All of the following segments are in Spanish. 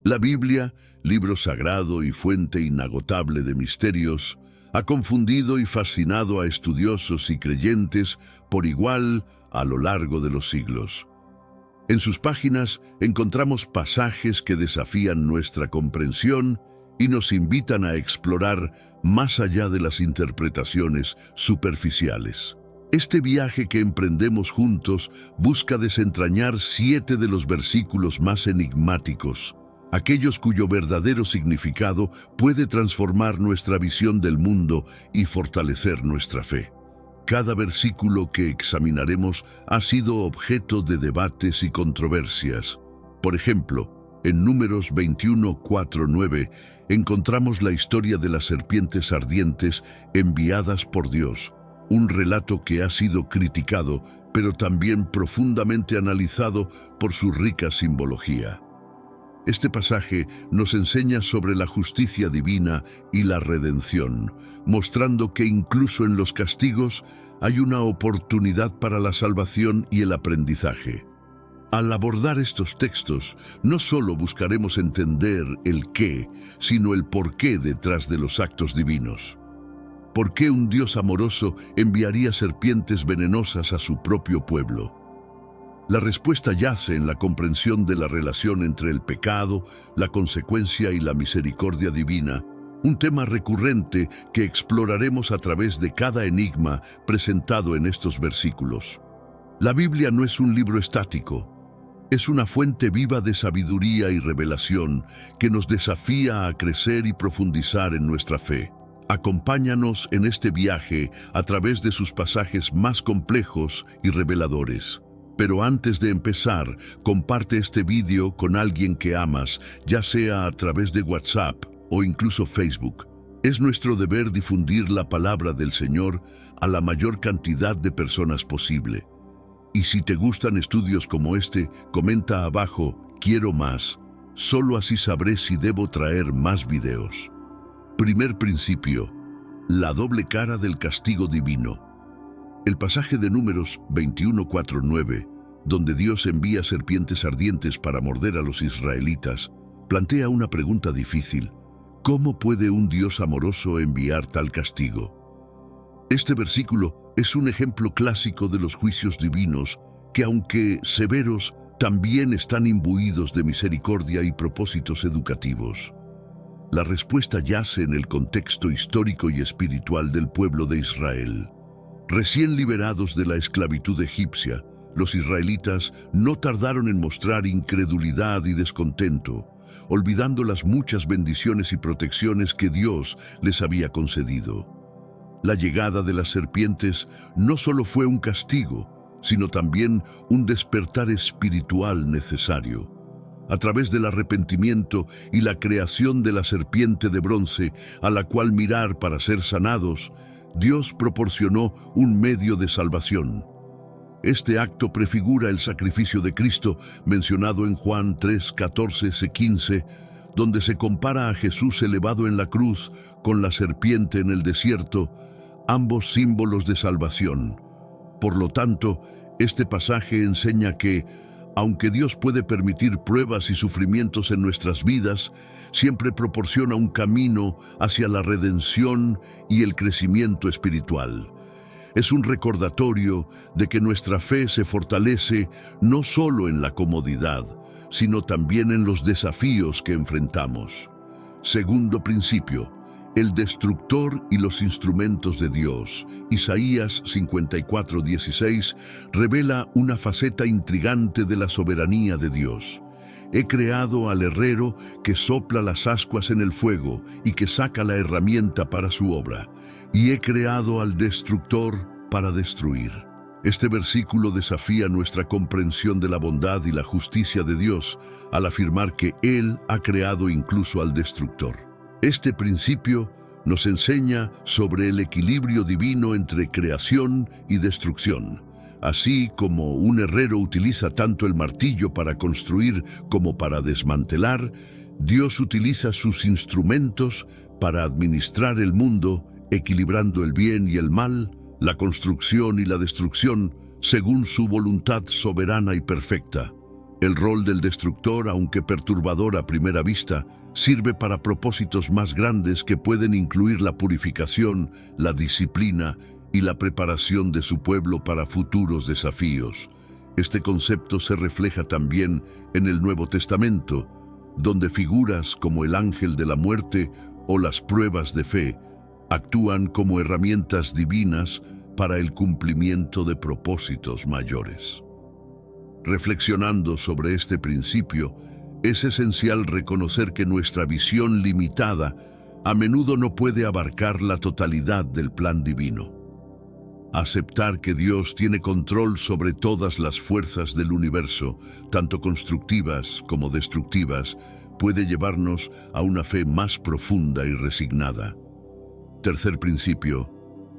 La Biblia, libro sagrado y fuente inagotable de misterios, ha confundido y fascinado a estudiosos y creyentes por igual a lo largo de los siglos. En sus páginas encontramos pasajes que desafían nuestra comprensión y nos invitan a explorar más allá de las interpretaciones superficiales. Este viaje que emprendemos juntos busca desentrañar 7 de los versículos más enigmáticos, aquellos cuyo verdadero significado puede transformar nuestra visión del mundo y fortalecer nuestra fe. Cada versículo que examinaremos ha sido objeto de debates y controversias. Por ejemplo, en Números 21:4-9 encontramos la historia de las serpientes ardientes enviadas por Dios, un relato que ha sido criticado, pero también profundamente analizado por su rica simbología. Este pasaje nos enseña sobre la justicia divina y la redención, mostrando que incluso en los castigos hay una oportunidad para la salvación y el aprendizaje. Al abordar estos textos, no solo buscaremos entender el qué, sino el porqué detrás de los actos divinos. ¿Por qué un Dios amoroso enviaría serpientes venenosas a su propio pueblo? La respuesta yace en la comprensión de la relación entre el pecado, la consecuencia y la misericordia divina, un tema recurrente que exploraremos a través de cada enigma presentado en estos versículos. La Biblia no es un libro estático, es una fuente viva de sabiduría y revelación que nos desafía a crecer y profundizar en nuestra fe. Acompáñanos en este viaje a través de sus pasajes más complejos y reveladores. Pero antes de empezar, comparte este vídeo con alguien que amas, ya sea a través de WhatsApp o incluso Facebook. Es nuestro deber difundir la palabra del Señor a la mayor cantidad de personas posible. Y si te gustan estudios como este, comenta abajo, quiero más. Solo así sabré si debo traer más videos. Primer principio, la doble cara del castigo divino. El pasaje de Números 21:4-9, donde Dios envía serpientes ardientes para morder a los israelitas, plantea una pregunta difícil. ¿Cómo puede un Dios amoroso enviar tal castigo? Este versículo es un ejemplo clásico de los juicios divinos que, aunque severos, también están imbuidos de misericordia y propósitos educativos. La respuesta yace en el contexto histórico y espiritual del pueblo de Israel. Recién liberados de la esclavitud egipcia, los israelitas no tardaron en mostrar incredulidad y descontento, olvidando las muchas bendiciones y protecciones que Dios les había concedido. La llegada de las serpientes no solo fue un castigo, sino también un despertar espiritual necesario. A través del arrepentimiento y la creación de la serpiente de bronce, a la cual mirar para ser sanados, Dios proporcionó un medio de salvación. Este acto prefigura el sacrificio de Cristo mencionado en Juan 3:14-15, donde se compara a Jesús elevado en la cruz con la serpiente en el desierto, ambos símbolos de salvación. Por lo tanto, este pasaje enseña que, aunque Dios puede permitir pruebas y sufrimientos en nuestras vidas, siempre proporciona un camino hacia la redención y el crecimiento espiritual. Es un recordatorio de que nuestra fe se fortalece no solo en la comodidad, sino también en los desafíos que enfrentamos. Segundo principio, el destructor y los instrumentos de Dios. Isaías 54:16 revela una faceta intrigante de la soberanía de Dios. He creado al herrero que sopla las ascuas en el fuego y que saca la herramienta para su obra, y he creado al destructor para destruir. Este versículo desafía nuestra comprensión de la bondad y la justicia de Dios al afirmar que Él ha creado incluso al destructor. Este principio nos enseña sobre el equilibrio divino entre creación y destrucción. Así como un herrero utiliza tanto el martillo para construir como para desmantelar, Dios utiliza sus instrumentos para administrar el mundo, equilibrando el bien y el mal, la construcción y la destrucción, según su voluntad soberana y perfecta. El rol del destructor, aunque perturbador a primera vista, sirve para propósitos más grandes que pueden incluir la purificación, la disciplina y la preparación de su pueblo para futuros desafíos. Este concepto se refleja también en el Nuevo Testamento, donde figuras como el ángel de la muerte o las pruebas de fe actúan como herramientas divinas para el cumplimiento de propósitos mayores. Reflexionando sobre este principio, es esencial reconocer que nuestra visión limitada a menudo no puede abarcar la totalidad del plan divino. Aceptar que Dios tiene control sobre todas las fuerzas del universo, tanto constructivas como destructivas, puede llevarnos a una fe más profunda y resignada. Tercer principio,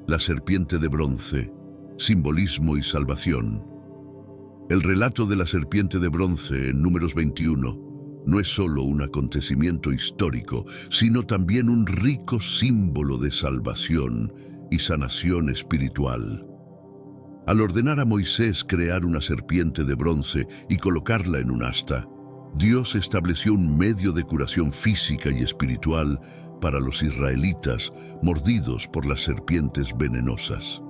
la serpiente de bronce, simbolismo y salvación. El relato de la serpiente de bronce en Números 21 no es solo un acontecimiento histórico, sino también un rico símbolo de salvación y sanación espiritual. Al ordenar a Moisés crear una serpiente de bronce y colocarla en un asta, Dios estableció un medio de curación física y espiritual para los israelitas mordidos por las serpientes venenosas.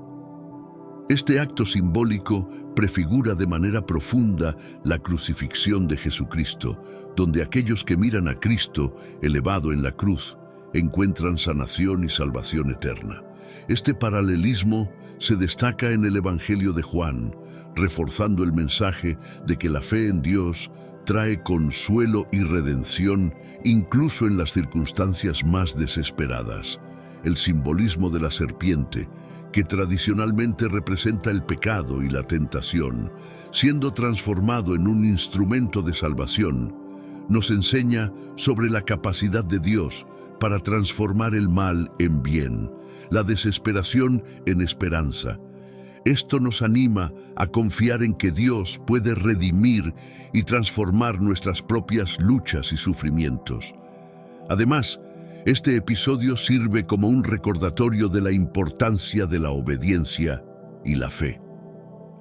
Este acto simbólico prefigura de manera profunda la crucifixión de Jesucristo, donde aquellos que miran a Cristo elevado en la cruz encuentran sanación y salvación eterna. Este paralelismo se destaca en el Evangelio de Juan, reforzando el mensaje de que la fe en Dios trae consuelo y redención incluso en las circunstancias más desesperadas. El simbolismo de la serpiente, que tradicionalmente representa el pecado y la tentación, siendo transformado en un instrumento de salvación, nos enseña sobre la capacidad de Dios para transformar el mal en bien, la desesperación en esperanza. Esto nos anima a confiar en que Dios puede redimir y transformar nuestras propias luchas y sufrimientos. Además, este episodio sirve como un recordatorio de la importancia de la obediencia y la fe.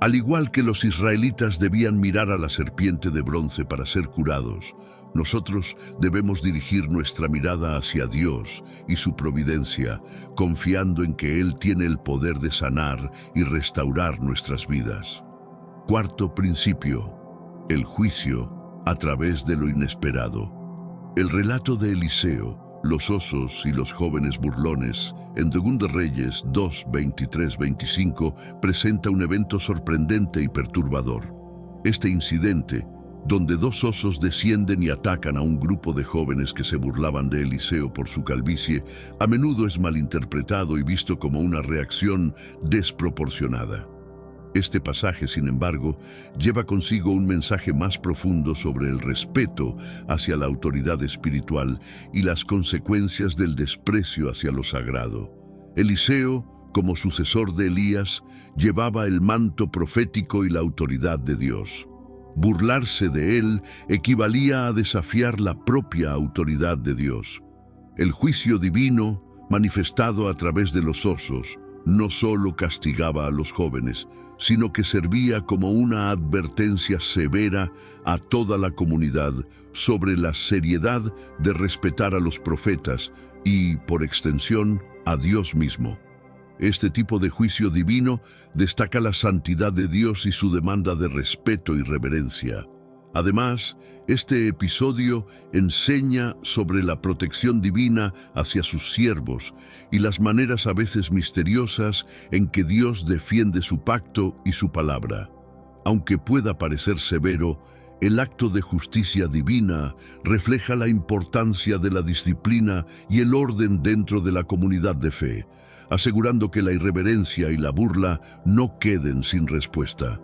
Al igual que los israelitas debían mirar a la serpiente de bronce para ser curados, nosotros debemos dirigir nuestra mirada hacia Dios y su providencia, confiando en que Él tiene el poder de sanar y restaurar nuestras vidas. Cuarto principio, el juicio a través de lo inesperado. El relato de Eliseo, los osos y los jóvenes burlones, en 2 de Reyes 2, 23-25, presenta un evento sorprendente y perturbador. Este incidente, donde 2 osos descienden y atacan a un grupo de jóvenes que se burlaban de Eliseo por su calvicie, a menudo es malinterpretado y visto como una reacción desproporcionada. Este pasaje, sin embargo, lleva consigo un mensaje más profundo sobre el respeto hacia la autoridad espiritual y las consecuencias del desprecio hacia lo sagrado. Eliseo, como sucesor de Elías, llevaba el manto profético y la autoridad de Dios. Burlarse de él equivalía a desafiar la propia autoridad de Dios. El juicio divino, manifestado a través de los osos, no solo castigaba a los jóvenes, sino que servía como una advertencia severa a toda la comunidad sobre la seriedad de respetar a los profetas y, por extensión, a Dios mismo. Este tipo de juicio divino destaca la santidad de Dios y su demanda de respeto y reverencia. Además, este episodio enseña sobre la protección divina hacia sus siervos y las maneras a veces misteriosas en que Dios defiende su pacto y su palabra. Aunque pueda parecer severo, el acto de justicia divina refleja la importancia de la disciplina y el orden dentro de la comunidad de fe, asegurando que la irreverencia y la burla no queden sin respuesta.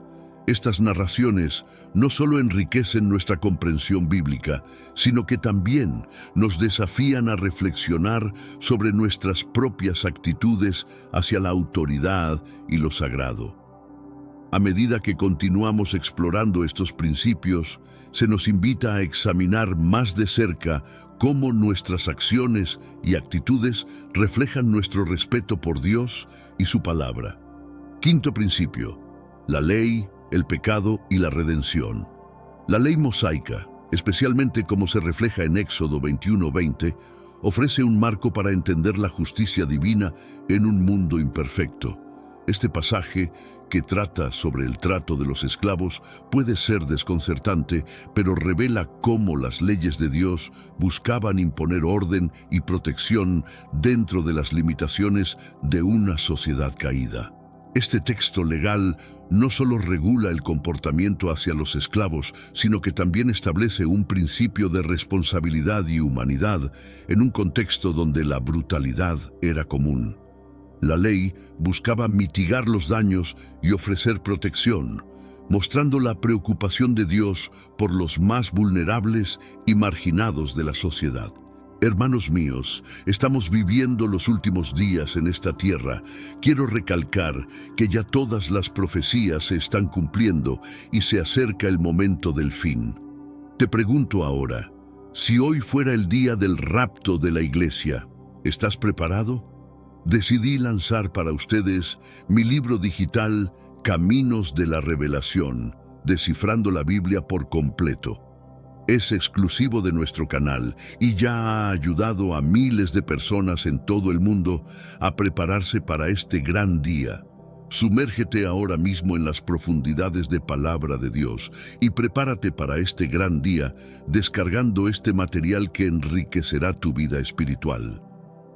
Estas narraciones no solo enriquecen nuestra comprensión bíblica, sino que también nos desafían a reflexionar sobre nuestras propias actitudes hacia la autoridad y lo sagrado. A medida que continuamos explorando estos principios, se nos invita a examinar más de cerca cómo nuestras acciones y actitudes reflejan nuestro respeto por Dios y su palabra. Quinto principio, la ley, el pecado y la redención. La ley mosaica, especialmente como se refleja en Éxodo 21:20, ofrece un marco para entender la justicia divina en un mundo imperfecto. Este pasaje, que trata sobre el trato de los esclavos, puede ser desconcertante, pero revela cómo las leyes de Dios buscaban imponer orden y protección dentro de las limitaciones de una sociedad caída. Este texto legal no solo regula el comportamiento hacia los esclavos, sino que también establece un principio de responsabilidad y humanidad en un contexto donde la brutalidad era común. La ley buscaba mitigar los daños y ofrecer protección, mostrando la preocupación de Dios por los más vulnerables y marginados de la sociedad. Hermanos míos, estamos viviendo los últimos días en esta tierra. Quiero recalcar que ya todas las profecías se están cumpliendo y se acerca el momento del fin. Te pregunto ahora, si hoy fuera el día del rapto de la iglesia, ¿estás preparado? Decidí lanzar para ustedes mi libro digital Caminos de la Revelación, descifrando la Biblia por completo. Es exclusivo de nuestro canal y ya ha ayudado a miles de personas en todo el mundo a prepararse para este gran día. Sumérgete ahora mismo en las profundidades de Palabra de Dios y prepárate para este gran día descargando este material que enriquecerá tu vida espiritual.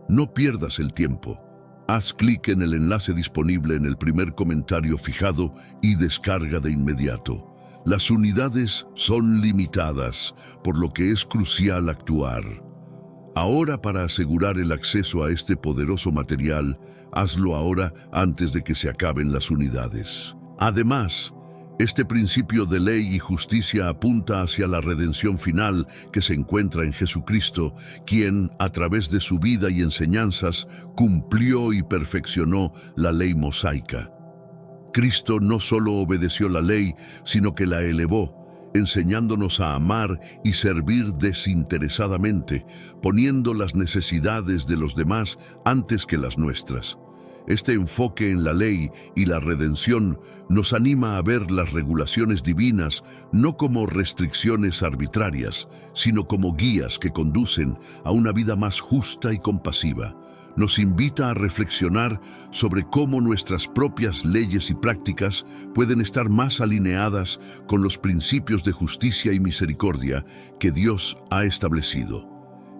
No pierdas el tiempo. Haz clic en el enlace disponible en el primer comentario fijado y descarga de inmediato. Las unidades son limitadas, por lo que es crucial actuar. Ahora, para asegurar el acceso a este poderoso material, hazlo ahora antes de que se acaben las unidades. Además, este principio de ley y justicia apunta hacia la redención final que se encuentra en Jesucristo, quien, a través de su vida y enseñanzas, cumplió y perfeccionó la ley mosaica. Cristo no solo obedeció la ley, sino que la elevó, enseñándonos a amar y servir desinteresadamente, poniendo las necesidades de los demás antes que las nuestras. Este enfoque en la ley y la redención nos anima a ver las regulaciones divinas no como restricciones arbitrarias, sino como guías que conducen a una vida más justa y compasiva. Nos invita a reflexionar sobre cómo nuestras propias leyes y prácticas pueden estar más alineadas con los principios de justicia y misericordia que Dios ha establecido.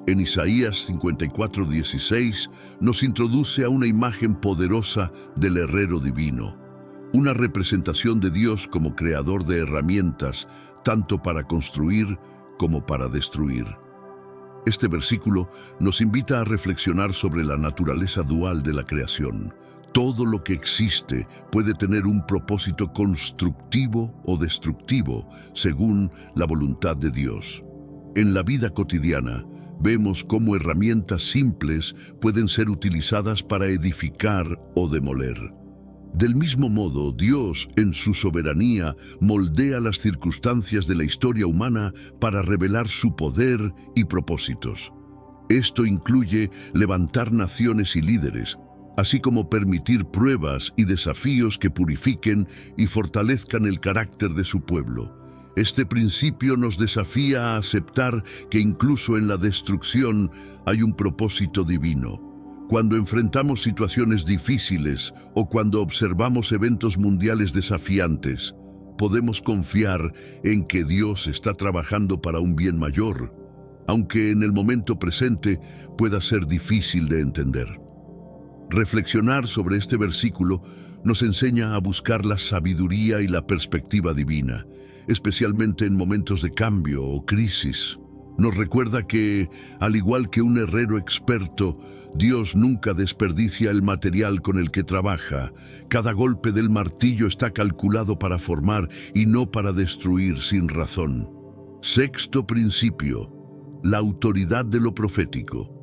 En Isaías 54:16 nos introduce a una imagen poderosa del herrero divino, una representación de Dios como creador de herramientas, tanto para construir como para destruir. Este versículo nos invita a reflexionar sobre la naturaleza dual de la creación. Todo lo que existe puede tener un propósito constructivo o destructivo, según la voluntad de Dios. En la vida cotidiana, vemos cómo herramientas simples pueden ser utilizadas para edificar o demoler. Del mismo modo, Dios, en su soberanía, moldea las circunstancias de la historia humana para revelar su poder y propósitos. Esto incluye levantar naciones y líderes, así como permitir pruebas y desafíos que purifiquen y fortalezcan el carácter de su pueblo. Este principio nos desafía a aceptar que incluso en la destrucción hay un propósito divino. Cuando enfrentamos situaciones difíciles o cuando observamos eventos mundiales desafiantes, podemos confiar en que Dios está trabajando para un bien mayor, aunque en el momento presente pueda ser difícil de entender. Reflexionar sobre este versículo nos enseña a buscar la sabiduría y la perspectiva divina, especialmente en momentos de cambio o crisis. Nos recuerda que, al igual que un herrero experto, Dios nunca desperdicia el material con el que trabaja. Cada golpe del martillo está calculado para formar y no para destruir sin razón. Sexto principio: la autoridad de lo profético.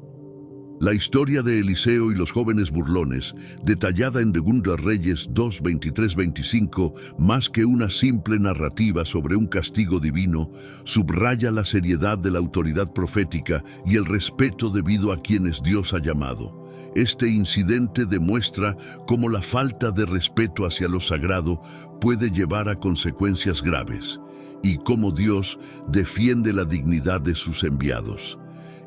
La historia de Eliseo y los jóvenes burlones, detallada en 2 Reyes 2, 23-25, más que una simple narrativa sobre un castigo divino, subraya la seriedad de la autoridad profética y el respeto debido a quienes Dios ha llamado. Este incidente demuestra cómo la falta de respeto hacia lo sagrado puede llevar a consecuencias graves. y cómo Dios defiende la dignidad de sus enviados.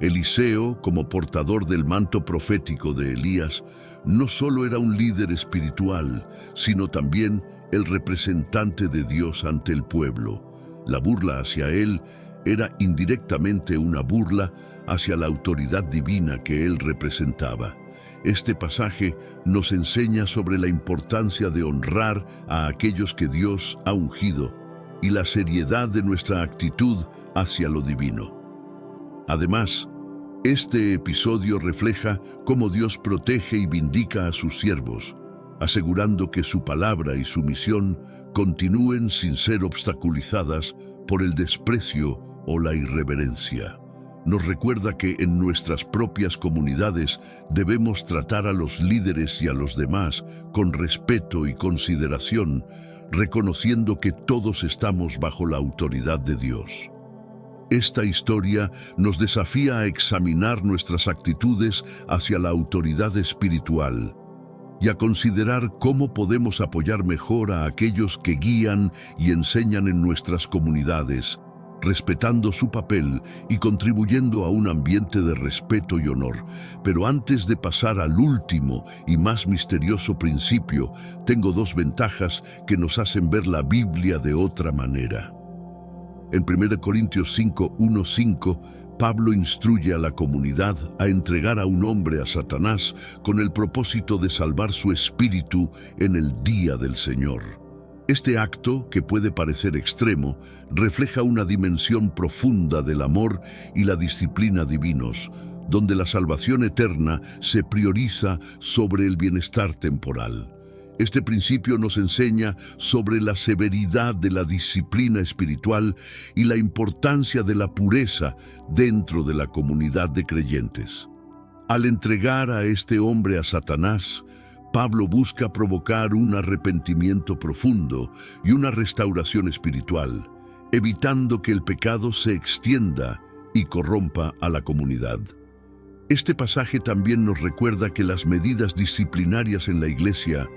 Eliseo, como portador del manto profético de Elías, no solo era un líder espiritual, sino también el representante de Dios ante el pueblo. La burla hacia él era indirectamente una burla hacia la autoridad divina que él representaba. Este pasaje nos enseña sobre la importancia de honrar a aquellos que Dios ha ungido y la seriedad de nuestra actitud hacia lo divino. Además, este episodio refleja cómo Dios protege y vindica a sus siervos, asegurando que su palabra y su misión continúen sin ser obstaculizadas por el desprecio o la irreverencia. Nos recuerda que en nuestras propias comunidades debemos tratar a los líderes y a los demás con respeto y consideración, reconociendo que todos estamos bajo la autoridad de Dios. Esta historia nos desafía a examinar nuestras actitudes hacia la autoridad espiritual y a considerar cómo podemos apoyar mejor a aquellos que guían y enseñan en nuestras comunidades, respetando su papel y contribuyendo a un ambiente de respeto y honor. Pero antes de pasar al último y más misterioso principio, tengo dos ventajas que nos hacen ver la Biblia de otra manera. En 1 Corintios 5:1-5, Pablo instruye a la comunidad a entregar a un hombre a Satanás con el propósito de salvar su espíritu en el día del Señor. Este acto, que puede parecer extremo, refleja una dimensión profunda del amor y la disciplina divinos, donde la salvación eterna se prioriza sobre el bienestar temporal. Este principio nos enseña sobre la severidad de la disciplina espiritual y la importancia de la pureza dentro de la comunidad de creyentes. Al entregar a este hombre a Satanás, Pablo busca provocar un arrepentimiento profundo y una restauración espiritual, evitando que el pecado se extienda y corrompa a la comunidad. Este pasaje también nos recuerda que las medidas disciplinarias en la Iglesia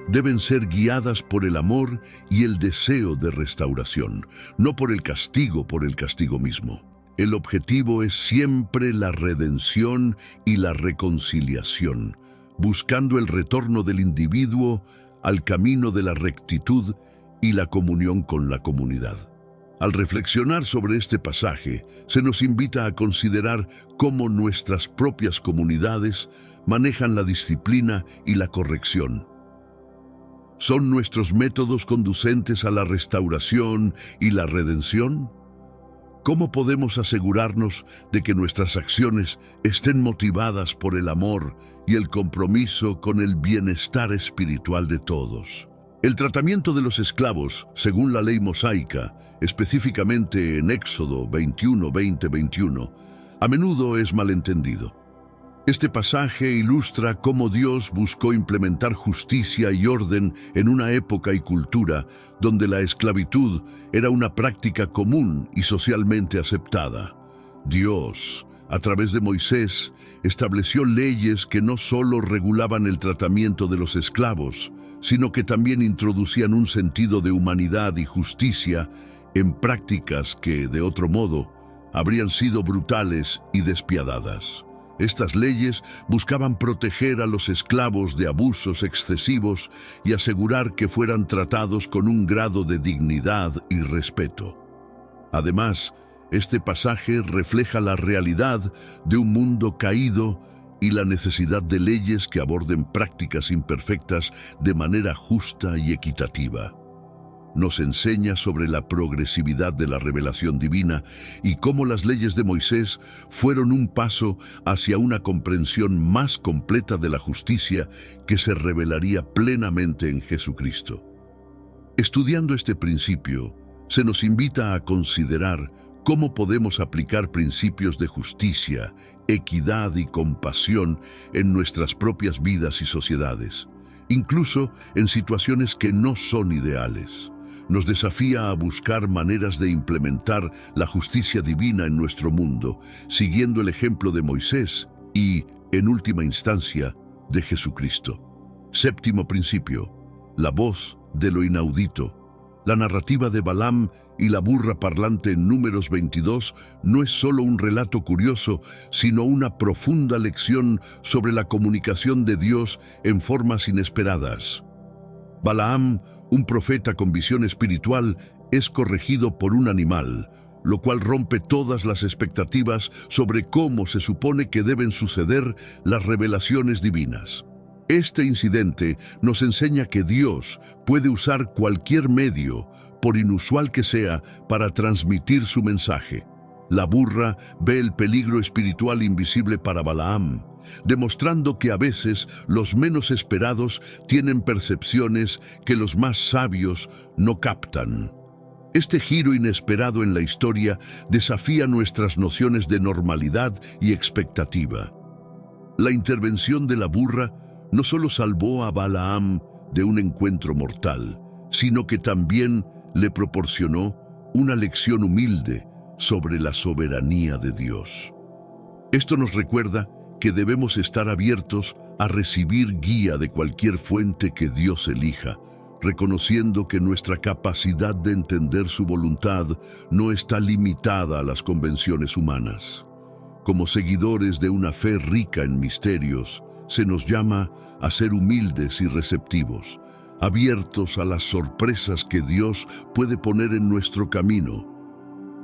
deben ser guiadas por el amor y el deseo de restauración, no por el castigo mismo. El objetivo es siempre la redención y la reconciliación, buscando el retorno del individuo al camino de la rectitud y la comunión con la comunidad. Al reflexionar sobre este pasaje, se nos invita a considerar cómo nuestras propias comunidades manejan la disciplina y la corrección. ¿Son nuestros métodos conducentes a la restauración y la redención? ¿Cómo podemos asegurarnos de que nuestras acciones estén motivadas por el amor y el compromiso con el bienestar espiritual de todos? El tratamiento de los esclavos, según la ley mosaica, específicamente en Éxodo 21:20-21, a menudo es malentendido. Este pasaje ilustra cómo Dios buscó implementar justicia y orden en una época y cultura donde la esclavitud era una práctica común y socialmente aceptada. Dios, a través de Moisés, estableció leyes que no solo regulaban el tratamiento de los esclavos, sino que también introducían un sentido de humanidad y justicia en prácticas que, de otro modo, habrían sido brutales y despiadadas. Estas leyes buscaban proteger a los esclavos de abusos excesivos y asegurar que fueran tratados con un grado de dignidad y respeto. Además, este pasaje refleja la realidad de un mundo caído y la necesidad de leyes que aborden prácticas imperfectas de manera justa y equitativa. Nos enseña sobre la progresividad de la revelación divina y cómo las leyes de Moisés fueron un paso hacia una comprensión más completa de la justicia que se revelaría plenamente en Jesucristo. Estudiando este principio, se nos invita a considerar cómo podemos aplicar principios de justicia, equidad y compasión en nuestras propias vidas y sociedades, incluso en situaciones que no son ideales. Nos desafía a buscar maneras de implementar la justicia divina en nuestro mundo, siguiendo el ejemplo de Moisés y, en última instancia, de Jesucristo. Séptimo principio: la voz de lo inaudito. La narrativa de Balaam y la burra parlante en Números 22 no es solo un relato curioso, sino una profunda lección sobre la comunicación de Dios en formas inesperadas. Balaam, un profeta con visión espiritual, es corregido por un animal, lo cual rompe todas las expectativas sobre cómo se supone que deben suceder las revelaciones divinas. Este incidente nos enseña que Dios puede usar cualquier medio, por inusual que sea, para transmitir su mensaje. La burra ve el peligro espiritual invisible para Balaam, demostrando que a veces los menos esperados tienen percepciones que los más sabios no captan. Este giro inesperado en la historia desafía nuestras nociones de normalidad y expectativa. La intervención de la burra no solo salvó a Balaam de un encuentro mortal, sino que también le proporcionó una lección humilde sobre la soberanía de Dios. Esto nos recuerda que debemos estar abiertos a recibir guía de cualquier fuente que Dios elija, reconociendo que nuestra capacidad de entender su voluntad no está limitada a las convenciones humanas. Como seguidores de una fe rica en misterios, se nos llama a ser humildes y receptivos, abiertos a las sorpresas que Dios puede poner en nuestro camino.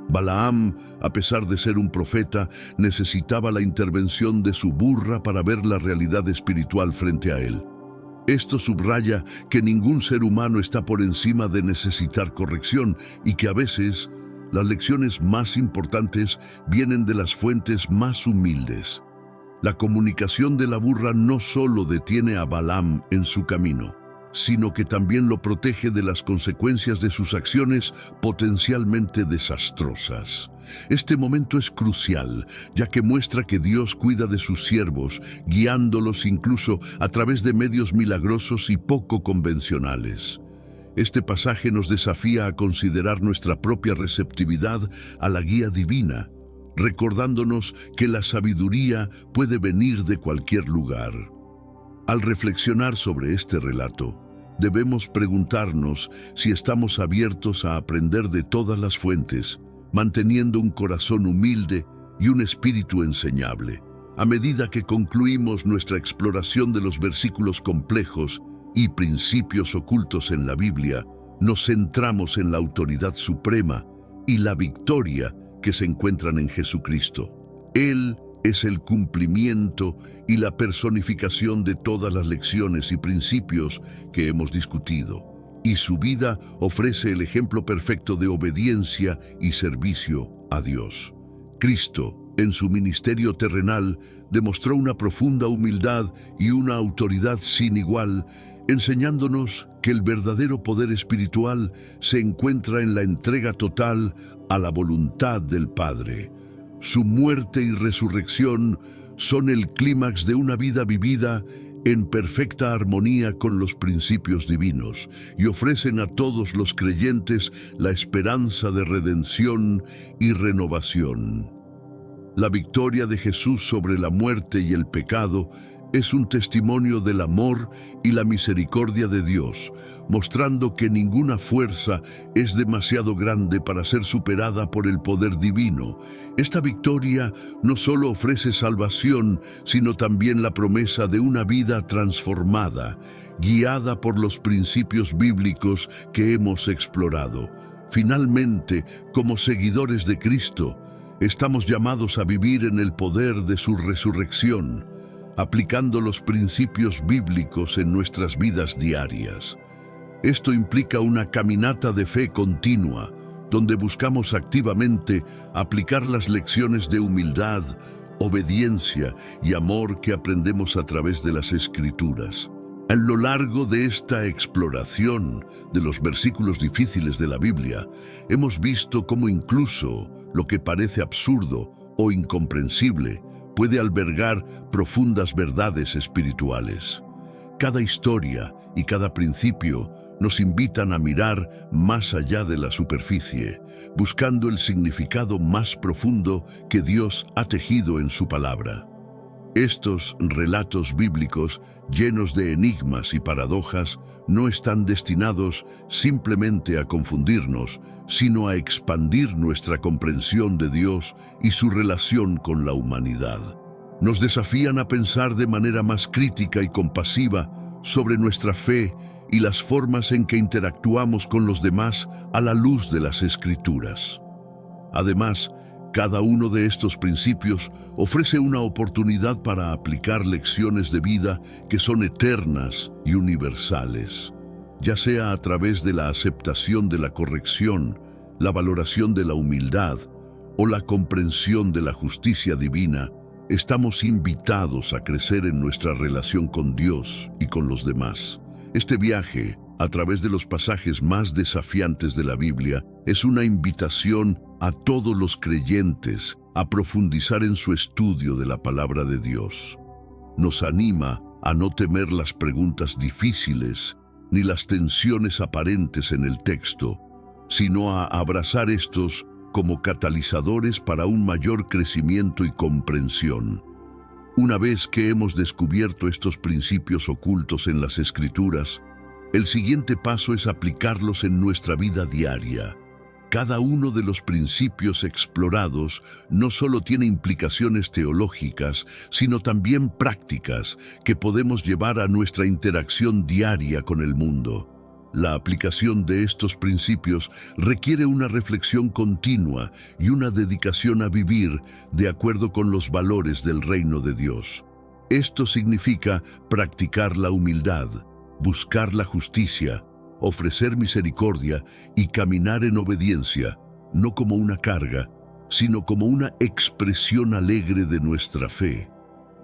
Balaam, a pesar de ser un profeta, necesitaba la intervención de su burra para ver la realidad espiritual frente a él. Esto subraya que ningún ser humano está por encima de necesitar corrección y que a veces las lecciones más importantes vienen de las fuentes más humildes. La comunicación de la burra no solo detiene a Balaam en su camino, sino que también lo protege de las consecuencias de sus acciones potencialmente desastrosas. Este momento es crucial, ya que muestra que Dios cuida de sus siervos, guiándolos incluso a través de medios milagrosos y poco convencionales. Este pasaje nos desafía a considerar nuestra propia receptividad a la guía divina, recordándonos que la sabiduría puede venir de cualquier lugar. Al reflexionar sobre este relato, debemos preguntarnos si estamos abiertos a aprender de todas las fuentes, manteniendo un corazón humilde y un espíritu enseñable. A medida que concluimos nuestra exploración de los versículos complejos y principios ocultos en la Biblia, nos centramos en la autoridad suprema y la victoria que se encuentran en Jesucristo. Él es el cumplimiento y la personificación de todas las lecciones y principios que hemos discutido, y su vida ofrece el ejemplo perfecto de obediencia y servicio a Dios. Cristo, en su ministerio terrenal, demostró una profunda humildad y una autoridad sin igual, enseñándonos que el verdadero poder espiritual se encuentra en la entrega total a la voluntad del Padre. Su muerte y resurrección son el clímax de una vida vivida en perfecta armonía con los principios divinos y ofrecen a todos los creyentes la esperanza de redención y renovación. La victoria de Jesús sobre la muerte y el pecado es un testimonio del amor y la misericordia de Dios, mostrando que ninguna fuerza es demasiado grande para ser superada por el poder divino. Esta victoria no solo ofrece salvación, sino también la promesa de una vida transformada, guiada por los principios bíblicos que hemos explorado. Finalmente, como seguidores de Cristo, estamos llamados a vivir en el poder de su resurrección, aplicando los principios bíblicos en nuestras vidas diarias. Esto implica una caminata de fe continua, donde buscamos activamente aplicar las lecciones de humildad, obediencia y amor que aprendemos a través de las Escrituras. A lo largo de esta exploración de los versículos difíciles de la Biblia, hemos visto cómo incluso lo que parece absurdo o incomprensible puede albergar profundas verdades espirituales. Cada historia y cada principio nos invitan a mirar más allá de la superficie, buscando el significado más profundo que Dios ha tejido en su palabra. Estos relatos bíblicos, llenos de enigmas y paradojas, no están destinados simplemente a confundirnos, sino a expandir nuestra comprensión de Dios y su relación con la humanidad. Nos desafían a pensar de manera más crítica y compasiva sobre nuestra fe y las formas en que interactuamos con los demás a la luz de las Escrituras. Además, cada uno de estos principios ofrece una oportunidad para aplicar lecciones de vida que son eternas y universales, ya sea a través de la aceptación de la corrección, la valoración de la humildad o la comprensión de la justicia divina. Estamos invitados a crecer en nuestra relación con Dios y con los demás. Este viaje, a través de los pasajes más desafiantes de la Biblia, es una invitación a todos los creyentes a profundizar en su estudio de la palabra de Dios. Nos anima a no temer las preguntas difíciles ni las tensiones aparentes en el texto, sino a abrazar estos como catalizadores para un mayor crecimiento y comprensión. Una vez que hemos descubierto estos principios ocultos en las Escrituras, el siguiente paso es aplicarlos en nuestra vida diaria. Cada uno de los principios explorados no solo tiene implicaciones teológicas, sino también prácticas que podemos llevar a nuestra interacción diaria con el mundo. La aplicación de estos principios requiere una reflexión continua y una dedicación a vivir de acuerdo con los valores del reino de Dios. Esto significa practicar la humildad, buscar la justicia, ofrecer misericordia y caminar en obediencia, no como una carga, sino como una expresión alegre de nuestra fe.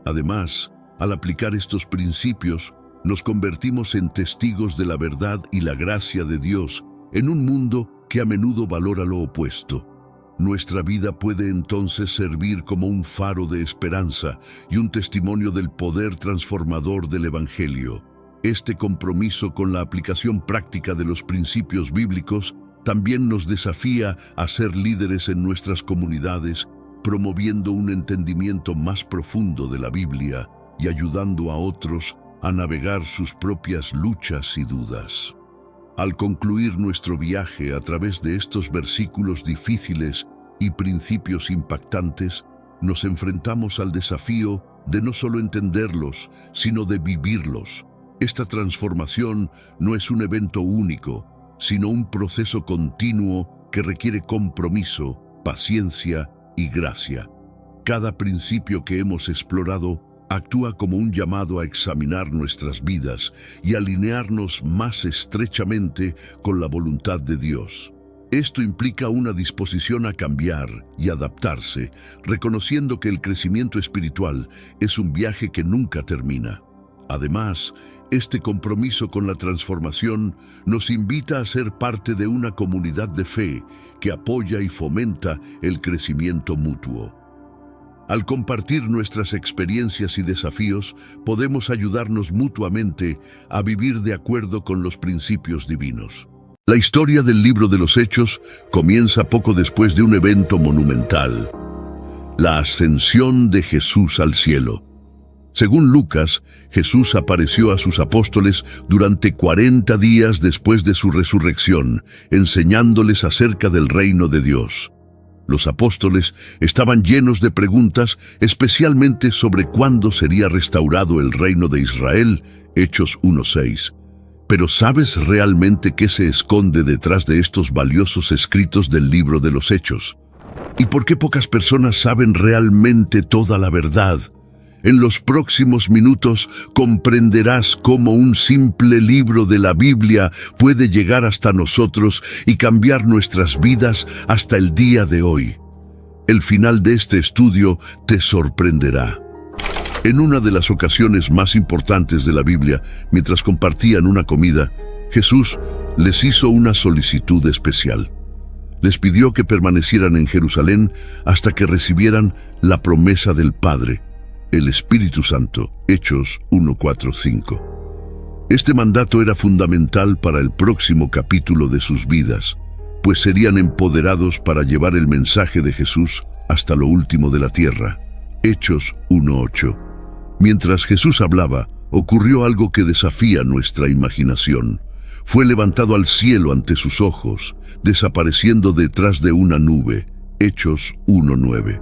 Además, al aplicar estos principios, nos convertimos en testigos de la verdad y la gracia de Dios en un mundo que a menudo valora lo opuesto. Nuestra vida puede entonces servir como un faro de esperanza y un testimonio del poder transformador del Evangelio. Este compromiso con la aplicación práctica de los principios bíblicos también nos desafía a ser líderes en nuestras comunidades, promoviendo un entendimiento más profundo de la Biblia y ayudando a otros a navegar sus propias luchas y dudas. Al concluir nuestro viaje a través de estos versículos difíciles y principios impactantes, nos enfrentamos al desafío de no solo entenderlos, sino de vivirlos. Esta transformación no es un evento único, sino un proceso continuo que requiere compromiso, paciencia y gracia. Cada principio que hemos explorado actúa como un llamado a examinar nuestras vidas y alinearnos más estrechamente con la voluntad de Dios. Esto implica una disposición a cambiar y adaptarse, reconociendo que el crecimiento espiritual es un viaje que nunca termina. Además, este compromiso con la transformación nos invita a ser parte de una comunidad de fe que apoya y fomenta el crecimiento mutuo. Al compartir nuestras experiencias y desafíos, podemos ayudarnos mutuamente a vivir de acuerdo con los principios divinos. La historia del libro de los Hechos comienza poco después de un evento monumental: la ascensión de Jesús al cielo. Según Lucas, Jesús apareció a sus apóstoles durante 40 días después de su resurrección, enseñándoles acerca del reino de Dios. Los apóstoles estaban llenos de preguntas, especialmente sobre cuándo sería restaurado el reino de Israel, Hechos 1:6. Pero ¿sabes realmente qué se esconde detrás de estos valiosos escritos del libro de los Hechos? ¿Y por qué pocas personas saben realmente toda la verdad? En los próximos minutos comprenderás cómo un simple libro de la Biblia puede llegar hasta nosotros y cambiar nuestras vidas hasta el día de hoy. El final de este estudio te sorprenderá. En una de las ocasiones más importantes de la Biblia, mientras compartían una comida, Jesús les hizo una solicitud especial. Les pidió que permanecieran en Jerusalén hasta que recibieran la promesa del Padre, el Espíritu Santo, Hechos 1:4-5. Este mandato era fundamental para el próximo capítulo de sus vidas, pues serían empoderados para llevar el mensaje de Jesús hasta lo último de la tierra, Hechos 1:8. Mientras Jesús hablaba, ocurrió algo que desafía nuestra imaginación. Fue levantado al cielo ante sus ojos, desapareciendo detrás de una nube. Hechos 1:9.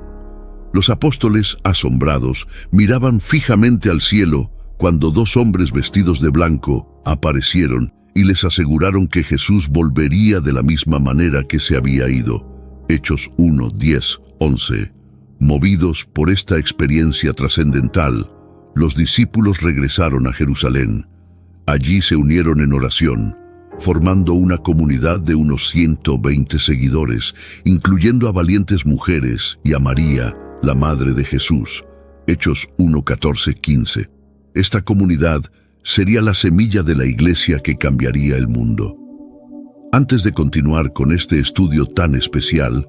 Los apóstoles, asombrados, miraban fijamente al cielo cuando dos hombres vestidos de blanco aparecieron y les aseguraron que Jesús volvería de la misma manera que se había ido. Hechos 1:10, 11. Movidos por esta experiencia trascendental, los discípulos regresaron a Jerusalén. Allí se unieron en oración, formando una comunidad de unos 120 seguidores, incluyendo a valientes mujeres y a María, la madre de Jesús. Hechos 1:14, 15. Esta comunidad sería la semilla de la iglesia que cambiaría el mundo. Antes de continuar con este estudio tan especial,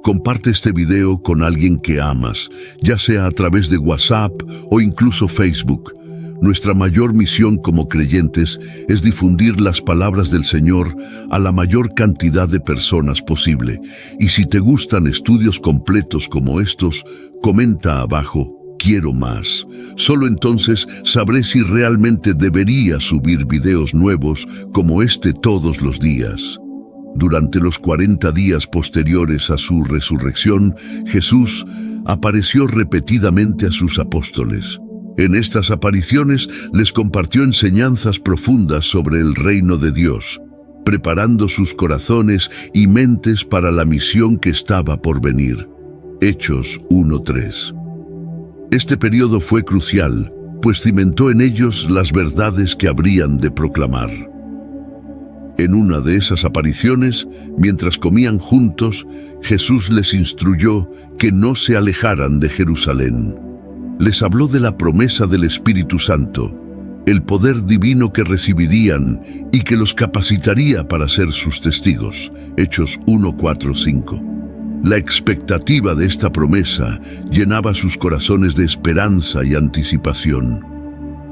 comparte este video con alguien que amas, ya sea a través de WhatsApp o incluso Facebook. Nuestra mayor misión como creyentes es difundir las palabras del Señor a la mayor cantidad de personas posible. Y si te gustan estudios completos como estos, comenta abajo, quiero más. Solo entonces sabré si realmente debería subir videos nuevos como este todos los días. Durante los 40 días posteriores a su resurrección, Jesús apareció repetidamente a sus apóstoles. En estas apariciones les compartió enseñanzas profundas sobre el reino de Dios, preparando sus corazones y mentes para la misión que estaba por venir. Hechos 1:3. Este periodo fue crucial, pues cimentó en ellos las verdades que habrían de proclamar. En una de esas apariciones, mientras comían juntos, Jesús les instruyó que no se alejaran de Jerusalén. Les habló de la promesa del Espíritu Santo, el poder divino que recibirían y que los capacitaría para ser sus testigos. Hechos 1:4-5. La expectativa de esta promesa llenaba sus corazones de esperanza y anticipación.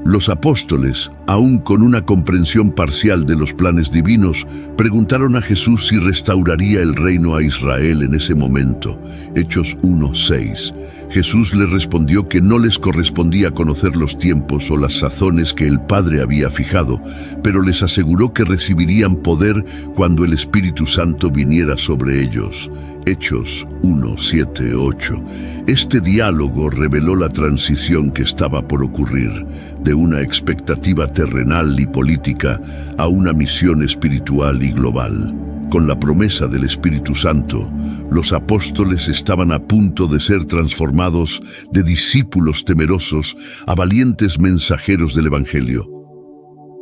Los apóstoles, aún con una comprensión parcial de los planes divinos, preguntaron a Jesús si restauraría el reino a Israel en ese momento. Hechos 1:6. Jesús les respondió que no les correspondía conocer los tiempos o las sazones que el Padre había fijado, pero les aseguró que recibirían poder cuando el Espíritu Santo viniera sobre ellos. Hechos 1:7-8. Este diálogo reveló la transición que estaba por ocurrir, de una expectativa terrenal y política a una misión espiritual y global. Con la promesa del Espíritu Santo, los apóstoles estaban a punto de ser transformados de discípulos temerosos a valientes mensajeros del Evangelio.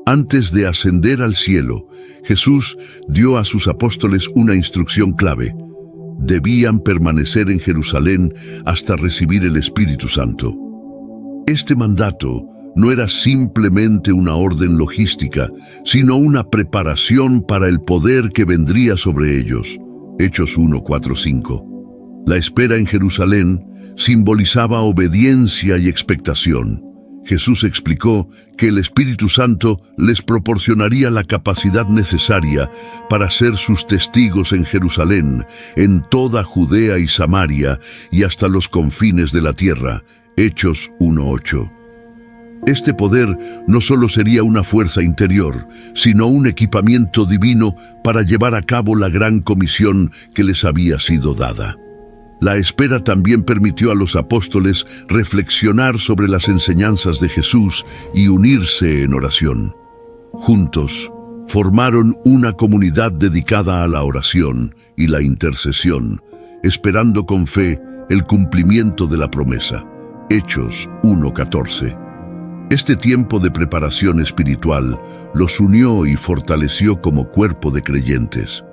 Antes de ascender al cielo, Jesús dio a sus apóstoles una instrucción clave. Debían permanecer en Jerusalén hasta recibir el Espíritu Santo. Este mandato no era simplemente una orden logística, sino una preparación para el poder que vendría sobre ellos. Hechos 1:4-5. La espera en Jerusalén simbolizaba obediencia y expectación. Jesús explicó que el Espíritu Santo les proporcionaría la capacidad necesaria para ser sus testigos en Jerusalén, en toda Judea y Samaria y hasta los confines de la tierra. Hechos 1:8. Este poder no solo sería una fuerza interior, sino un equipamiento divino para llevar a cabo la gran comisión que les había sido dada. La espera también permitió a los apóstoles reflexionar sobre las enseñanzas de Jesús y unirse en oración. Juntos, formaron una comunidad dedicada a la oración y la intercesión, esperando con fe el cumplimiento de la promesa. Hechos 1:14. Este tiempo de preparación espiritual los unió y fortaleció como cuerpo de creyentes.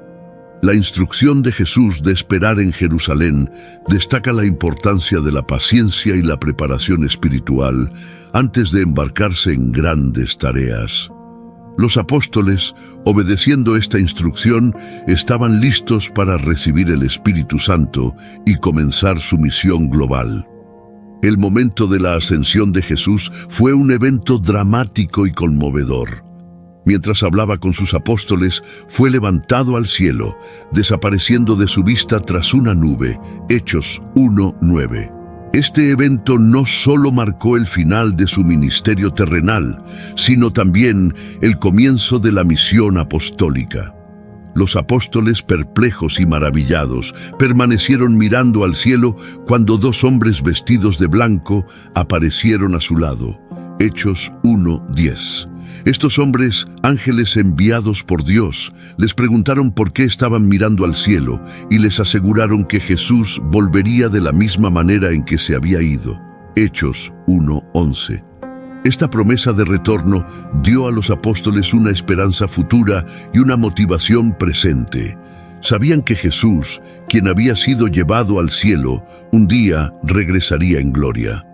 La instrucción de Jesús de esperar en Jerusalén destaca la importancia de la paciencia y la preparación espiritual antes de embarcarse en grandes tareas. Los apóstoles, obedeciendo esta instrucción, estaban listos para recibir el Espíritu Santo y comenzar su misión global. El momento de la ascensión de Jesús fue un evento dramático y conmovedor. Mientras hablaba con sus apóstoles, fue levantado al cielo, desapareciendo de su vista tras una nube. Hechos 1:9. Este evento no solo marcó el final de su ministerio terrenal, sino también el comienzo de la misión apostólica. Los apóstoles, perplejos y maravillados, permanecieron mirando al cielo cuando dos hombres vestidos de blanco aparecieron a su lado. Hechos 1:10. Estos hombres, ángeles enviados por Dios, les preguntaron por qué estaban mirando al cielo y les aseguraron que Jesús volvería de la misma manera en que se había ido. Hechos 1:11. Esta promesa de retorno dio a los apóstoles una esperanza futura y una motivación presente. Sabían que Jesús, quien había sido llevado al cielo, un día regresaría en gloria.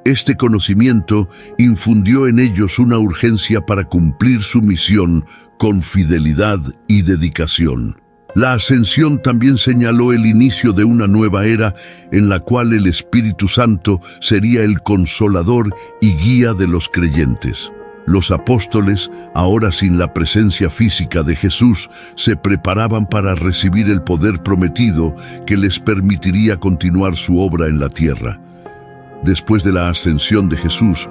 Este conocimiento infundió en ellos una urgencia para cumplir su misión con fidelidad y dedicación. La ascensión también señaló el inicio de una nueva era en la cual el Espíritu Santo sería el consolador y guía de los creyentes. Los apóstoles, ahora sin la presencia física de Jesús, se preparaban para recibir el poder prometido que les permitiría continuar su obra en la tierra. Después de la ascensión de Jesús,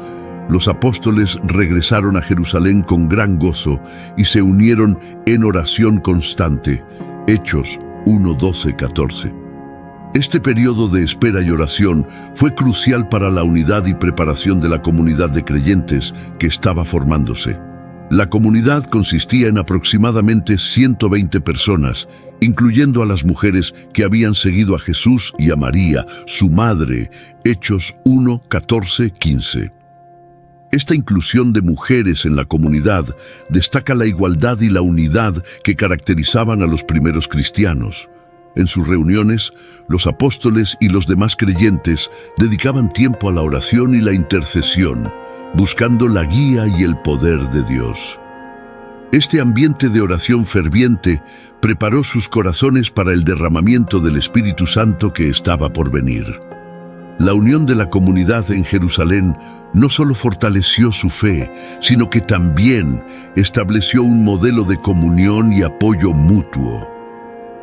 los apóstoles regresaron a Jerusalén con gran gozo y se unieron en oración constante. Hechos 1:12-14. Este periodo de espera y oración fue crucial para la unidad y preparación de la comunidad de creyentes que estaba formándose. La comunidad consistía en aproximadamente 120 personas, incluyendo a las mujeres que habían seguido a Jesús y a María, su madre. Hechos 1:14-15. Esta inclusión de mujeres en la comunidad destaca la igualdad y la unidad que caracterizaban a los primeros cristianos. En sus reuniones, los apóstoles y los demás creyentes dedicaban tiempo a la oración y la intercesión, buscando la guía y el poder de Dios. Este ambiente de oración ferviente preparó sus corazones para el derramamiento del Espíritu Santo que estaba por venir. La unión de la comunidad en Jerusalén no solo fortaleció su fe, sino que también estableció un modelo de comunión y apoyo mutuo.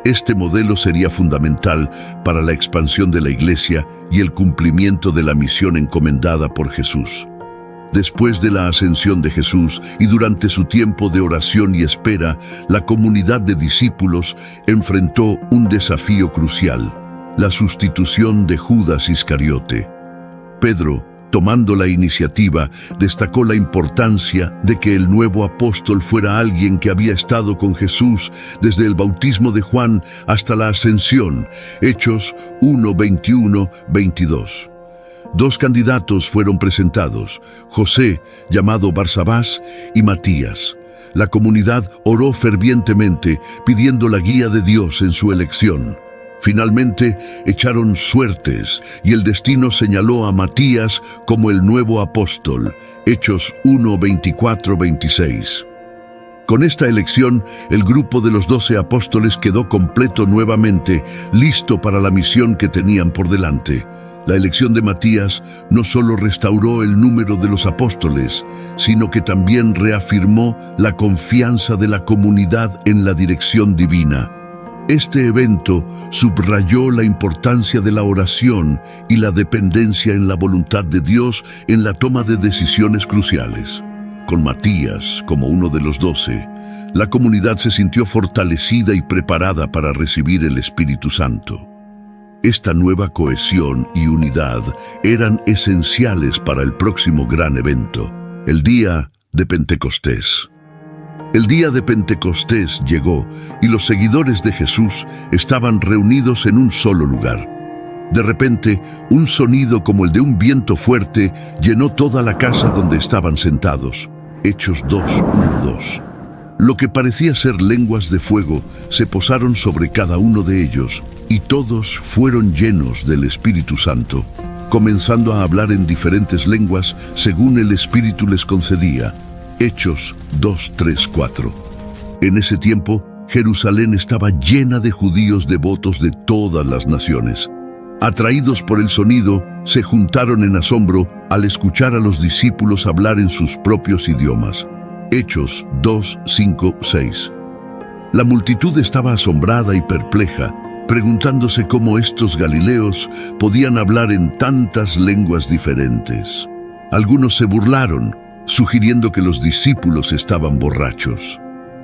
Este modelo sería fundamental para la expansión de la Iglesia y el cumplimiento de la misión encomendada por Jesús. Después de la ascensión de Jesús y durante su tiempo de oración y espera, la comunidad de discípulos enfrentó un desafío crucial: la sustitución de Judas Iscariote. Pedro, tomando la iniciativa, destacó la importancia de que el nuevo apóstol fuera alguien que había estado con Jesús desde el bautismo de Juan hasta la ascensión. Hechos 1:21-22. Dos candidatos fueron presentados: José, llamado Barsabás, y Matías. La comunidad oró fervientemente, pidiendo la guía de Dios en su elección. Finalmente, echaron suertes y el destino señaló a Matías como el nuevo apóstol. Hechos 1:24-26. Con esta elección, el grupo de los 12 apóstoles quedó completo nuevamente, listo para la misión que tenían por delante. La elección de Matías no solo restauró el número de los apóstoles, sino que también reafirmó la confianza de la comunidad en la dirección divina. Este evento subrayó la importancia de la oración y la dependencia en la voluntad de Dios en la toma de decisiones cruciales. Con Matías como uno de los 12, la comunidad se sintió fortalecida y preparada para recibir el Espíritu Santo. Esta nueva cohesión y unidad eran esenciales para el próximo gran evento, el día de Pentecostés. El día de Pentecostés llegó y los seguidores de Jesús estaban reunidos en un solo lugar. De repente, un sonido como el de un viento fuerte llenó toda la casa donde estaban sentados. Hechos 2:1-2. Lo que parecía ser lenguas de fuego se posaron sobre cada uno de ellos, y todos fueron llenos del Espíritu Santo, comenzando a hablar en diferentes lenguas según el Espíritu les concedía. Hechos 2:3-4. En ese tiempo, Jerusalén estaba llena de judíos devotos de todas las naciones. Atraídos por el sonido, se juntaron en asombro al escuchar a los discípulos hablar en sus propios idiomas. Hechos 2:5-6. La multitud estaba asombrada y perpleja, preguntándose cómo estos galileos podían hablar en tantas lenguas diferentes. Algunos se burlaron, sugiriendo que los discípulos estaban borrachos.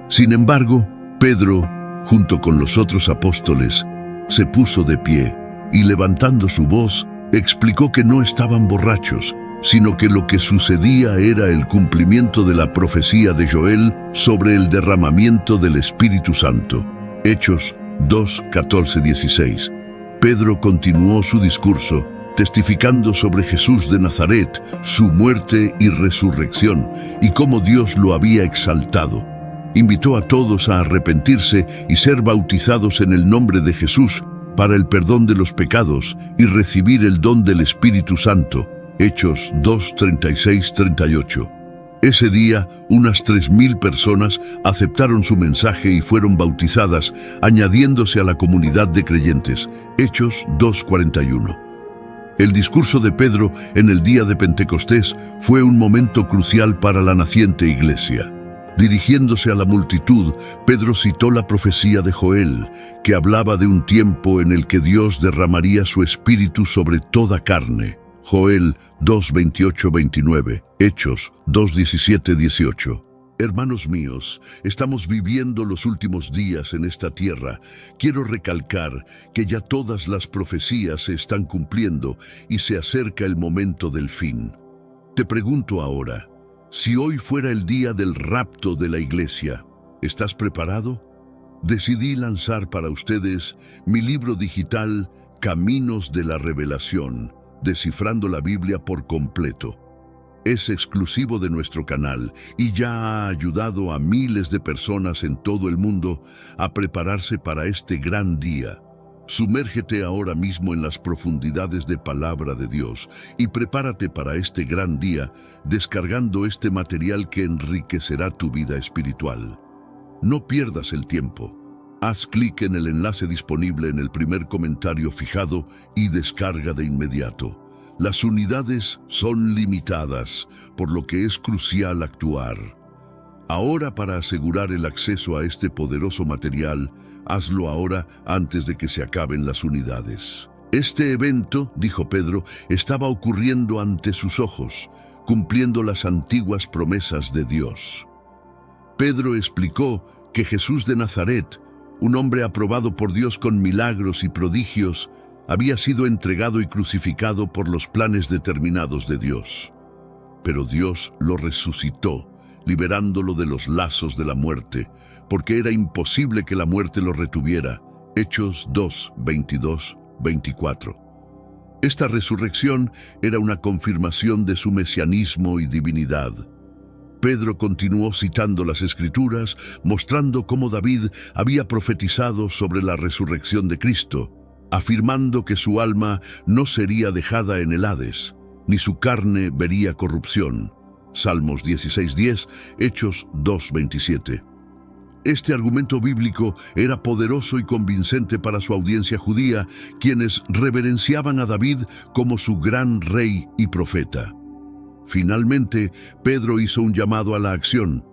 Sin embargo, Pedro, junto con los otros apóstoles, se puso de pie y, levantando su voz, explicó que no estaban borrachos, sino que lo que sucedía era el cumplimiento de la profecía de Joel sobre el derramamiento del Espíritu Santo. Hechos 2, 14, 16. Pedro continuó su discurso, testificando sobre Jesús de Nazaret, su muerte y resurrección, y cómo Dios lo había exaltado. Invitó a todos a arrepentirse y ser bautizados en el nombre de Jesús para el perdón de los pecados y recibir el don del Espíritu Santo. Hechos 2, 36, 38. Ese día, unas 3.000 personas aceptaron su mensaje y fueron bautizadas, añadiéndose a la comunidad de creyentes. Hechos 2, 41. El discurso de Pedro en el día de Pentecostés fue un momento crucial para la naciente iglesia. Dirigiéndose a la multitud, Pedro citó la profecía de Joel, que hablaba de un tiempo en el que Dios derramaría su espíritu sobre toda carne. Joel 2, 28, 29, Hechos 2, 17, 18. Hermanos míos, estamos viviendo los últimos días en esta tierra. Quiero recalcar que ya todas las profecías se están cumpliendo y se acerca el momento del fin. Te pregunto ahora, si hoy fuera el día del rapto de la iglesia, ¿estás preparado? Decidí lanzar para ustedes mi libro digital Caminos de la Revelación, descifrando la Biblia por completo. Es exclusivo de nuestro canal y ya ha ayudado a miles de personas en todo el mundo a prepararse para este gran día. Sumérgete ahora mismo en las profundidades de Palabra de Dios y prepárate para este gran día descargando este material que enriquecerá tu vida espiritual. No pierdas el tiempo. Haz clic en el enlace disponible en el primer comentario fijado y descarga de inmediato. Las unidades son limitadas, por lo que es crucial actuar. Ahora, para asegurar el acceso a este poderoso material, hazlo ahora antes de que se acaben las unidades. Este evento, dijo Pedro, estaba ocurriendo ante sus ojos, cumpliendo las antiguas promesas de Dios. Pedro explicó que Jesús de Nazaret, un hombre aprobado por Dios con milagros y prodigios, había sido entregado y crucificado por los planes determinados de Dios. Pero Dios lo resucitó, liberándolo de los lazos de la muerte, porque era imposible que la muerte lo retuviera. Hechos 2, 22, 24. Esta resurrección era una confirmación de su mesianismo y divinidad. Pedro continuó citando las Escrituras, mostrando cómo David había profetizado sobre la resurrección de Cristo, afirmando que su alma no sería dejada en el Hades, ni su carne vería corrupción. Salmos 16:10, Hechos 2:27. Este argumento bíblico era poderoso y convincente para su audiencia judía, quienes reverenciaban a David como su gran rey y profeta. Finalmente, Pedro hizo un llamado a la acción.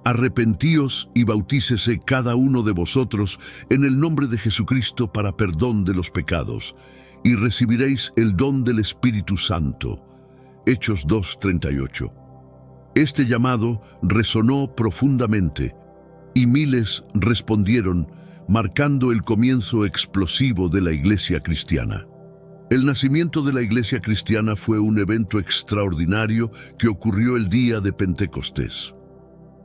Arrepentíos y bautícese cada uno de vosotros en el nombre de Jesucristo para perdón de los pecados, y recibiréis el don del Espíritu Santo. Hechos 2:38. Este llamado resonó profundamente, y miles respondieron, marcando el comienzo explosivo de la iglesia cristiana. El nacimiento de la iglesia cristiana fue un evento extraordinario que ocurrió el día de Pentecostés.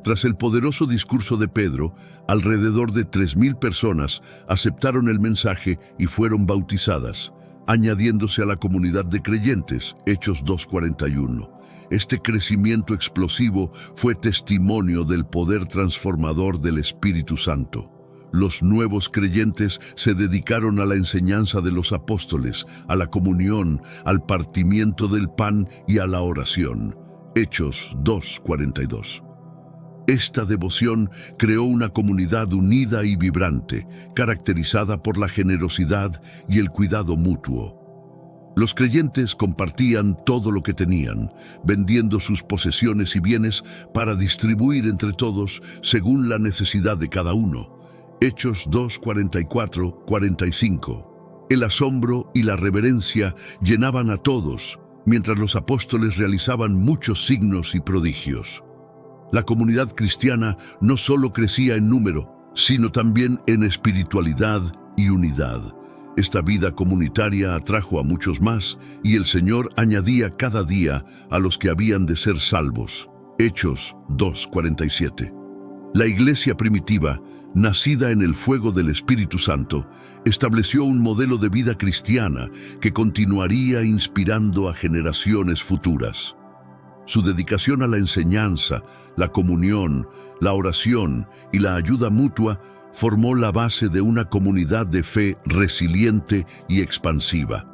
Tras el poderoso discurso de Pedro, alrededor de 3.000 personas aceptaron el mensaje y fueron bautizadas, añadiéndose a la comunidad de creyentes. Hechos 2:41. Este crecimiento explosivo fue testimonio del poder transformador del Espíritu Santo. Los nuevos creyentes se dedicaron a la enseñanza de los apóstoles, a la comunión, al partimiento del pan y a la oración. Hechos 2:42. Esta devoción creó una comunidad unida y vibrante, caracterizada por la generosidad y el cuidado mutuo. Los creyentes compartían todo lo que tenían, vendiendo sus posesiones y bienes para distribuir entre todos según la necesidad de cada uno. Hechos 2, 44, 45. El asombro y la reverencia llenaban a todos, mientras los apóstoles realizaban muchos signos y prodigios. La comunidad cristiana no solo crecía en número, sino también en espiritualidad y unidad. Esta vida comunitaria atrajo a muchos más y el Señor añadía cada día a los que habían de ser salvos. Hechos 2:47. La iglesia primitiva, nacida en el fuego del Espíritu Santo, estableció un modelo de vida cristiana que continuaría inspirando a generaciones futuras. Su dedicación a la enseñanza, la comunión, la oración y la ayuda mutua formó la base de una comunidad de fe resiliente y expansiva.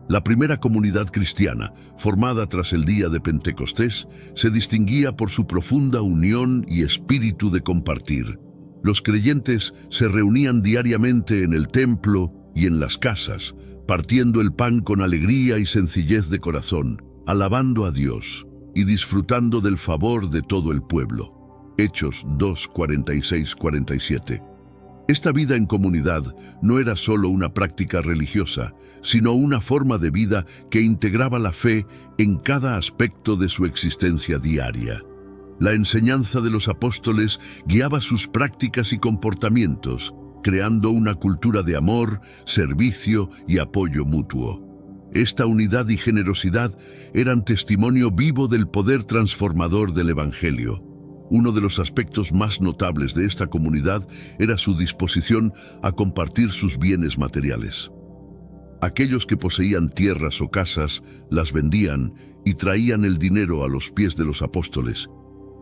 La primera comunidad cristiana, formada tras el día de Pentecostés, se distinguía por su profunda unión y espíritu de compartir. Los creyentes se reunían diariamente en el templo y en las casas, partiendo el pan con alegría y sencillez de corazón, alabando a Dios y disfrutando del favor de todo el pueblo. Hechos 2, 46, 47. Esta vida en comunidad no era solo una práctica religiosa, sino una forma de vida que integraba la fe en cada aspecto de su existencia diaria. La enseñanza de los apóstoles guiaba sus prácticas y comportamientos, creando una cultura de amor, servicio y apoyo mutuo. Esta unidad y generosidad eran testimonio vivo del poder transformador del Evangelio. Uno de los aspectos más notables de esta comunidad era su disposición a compartir sus bienes materiales. Aquellos que poseían tierras o casas las vendían y traían el dinero a los pies de los apóstoles,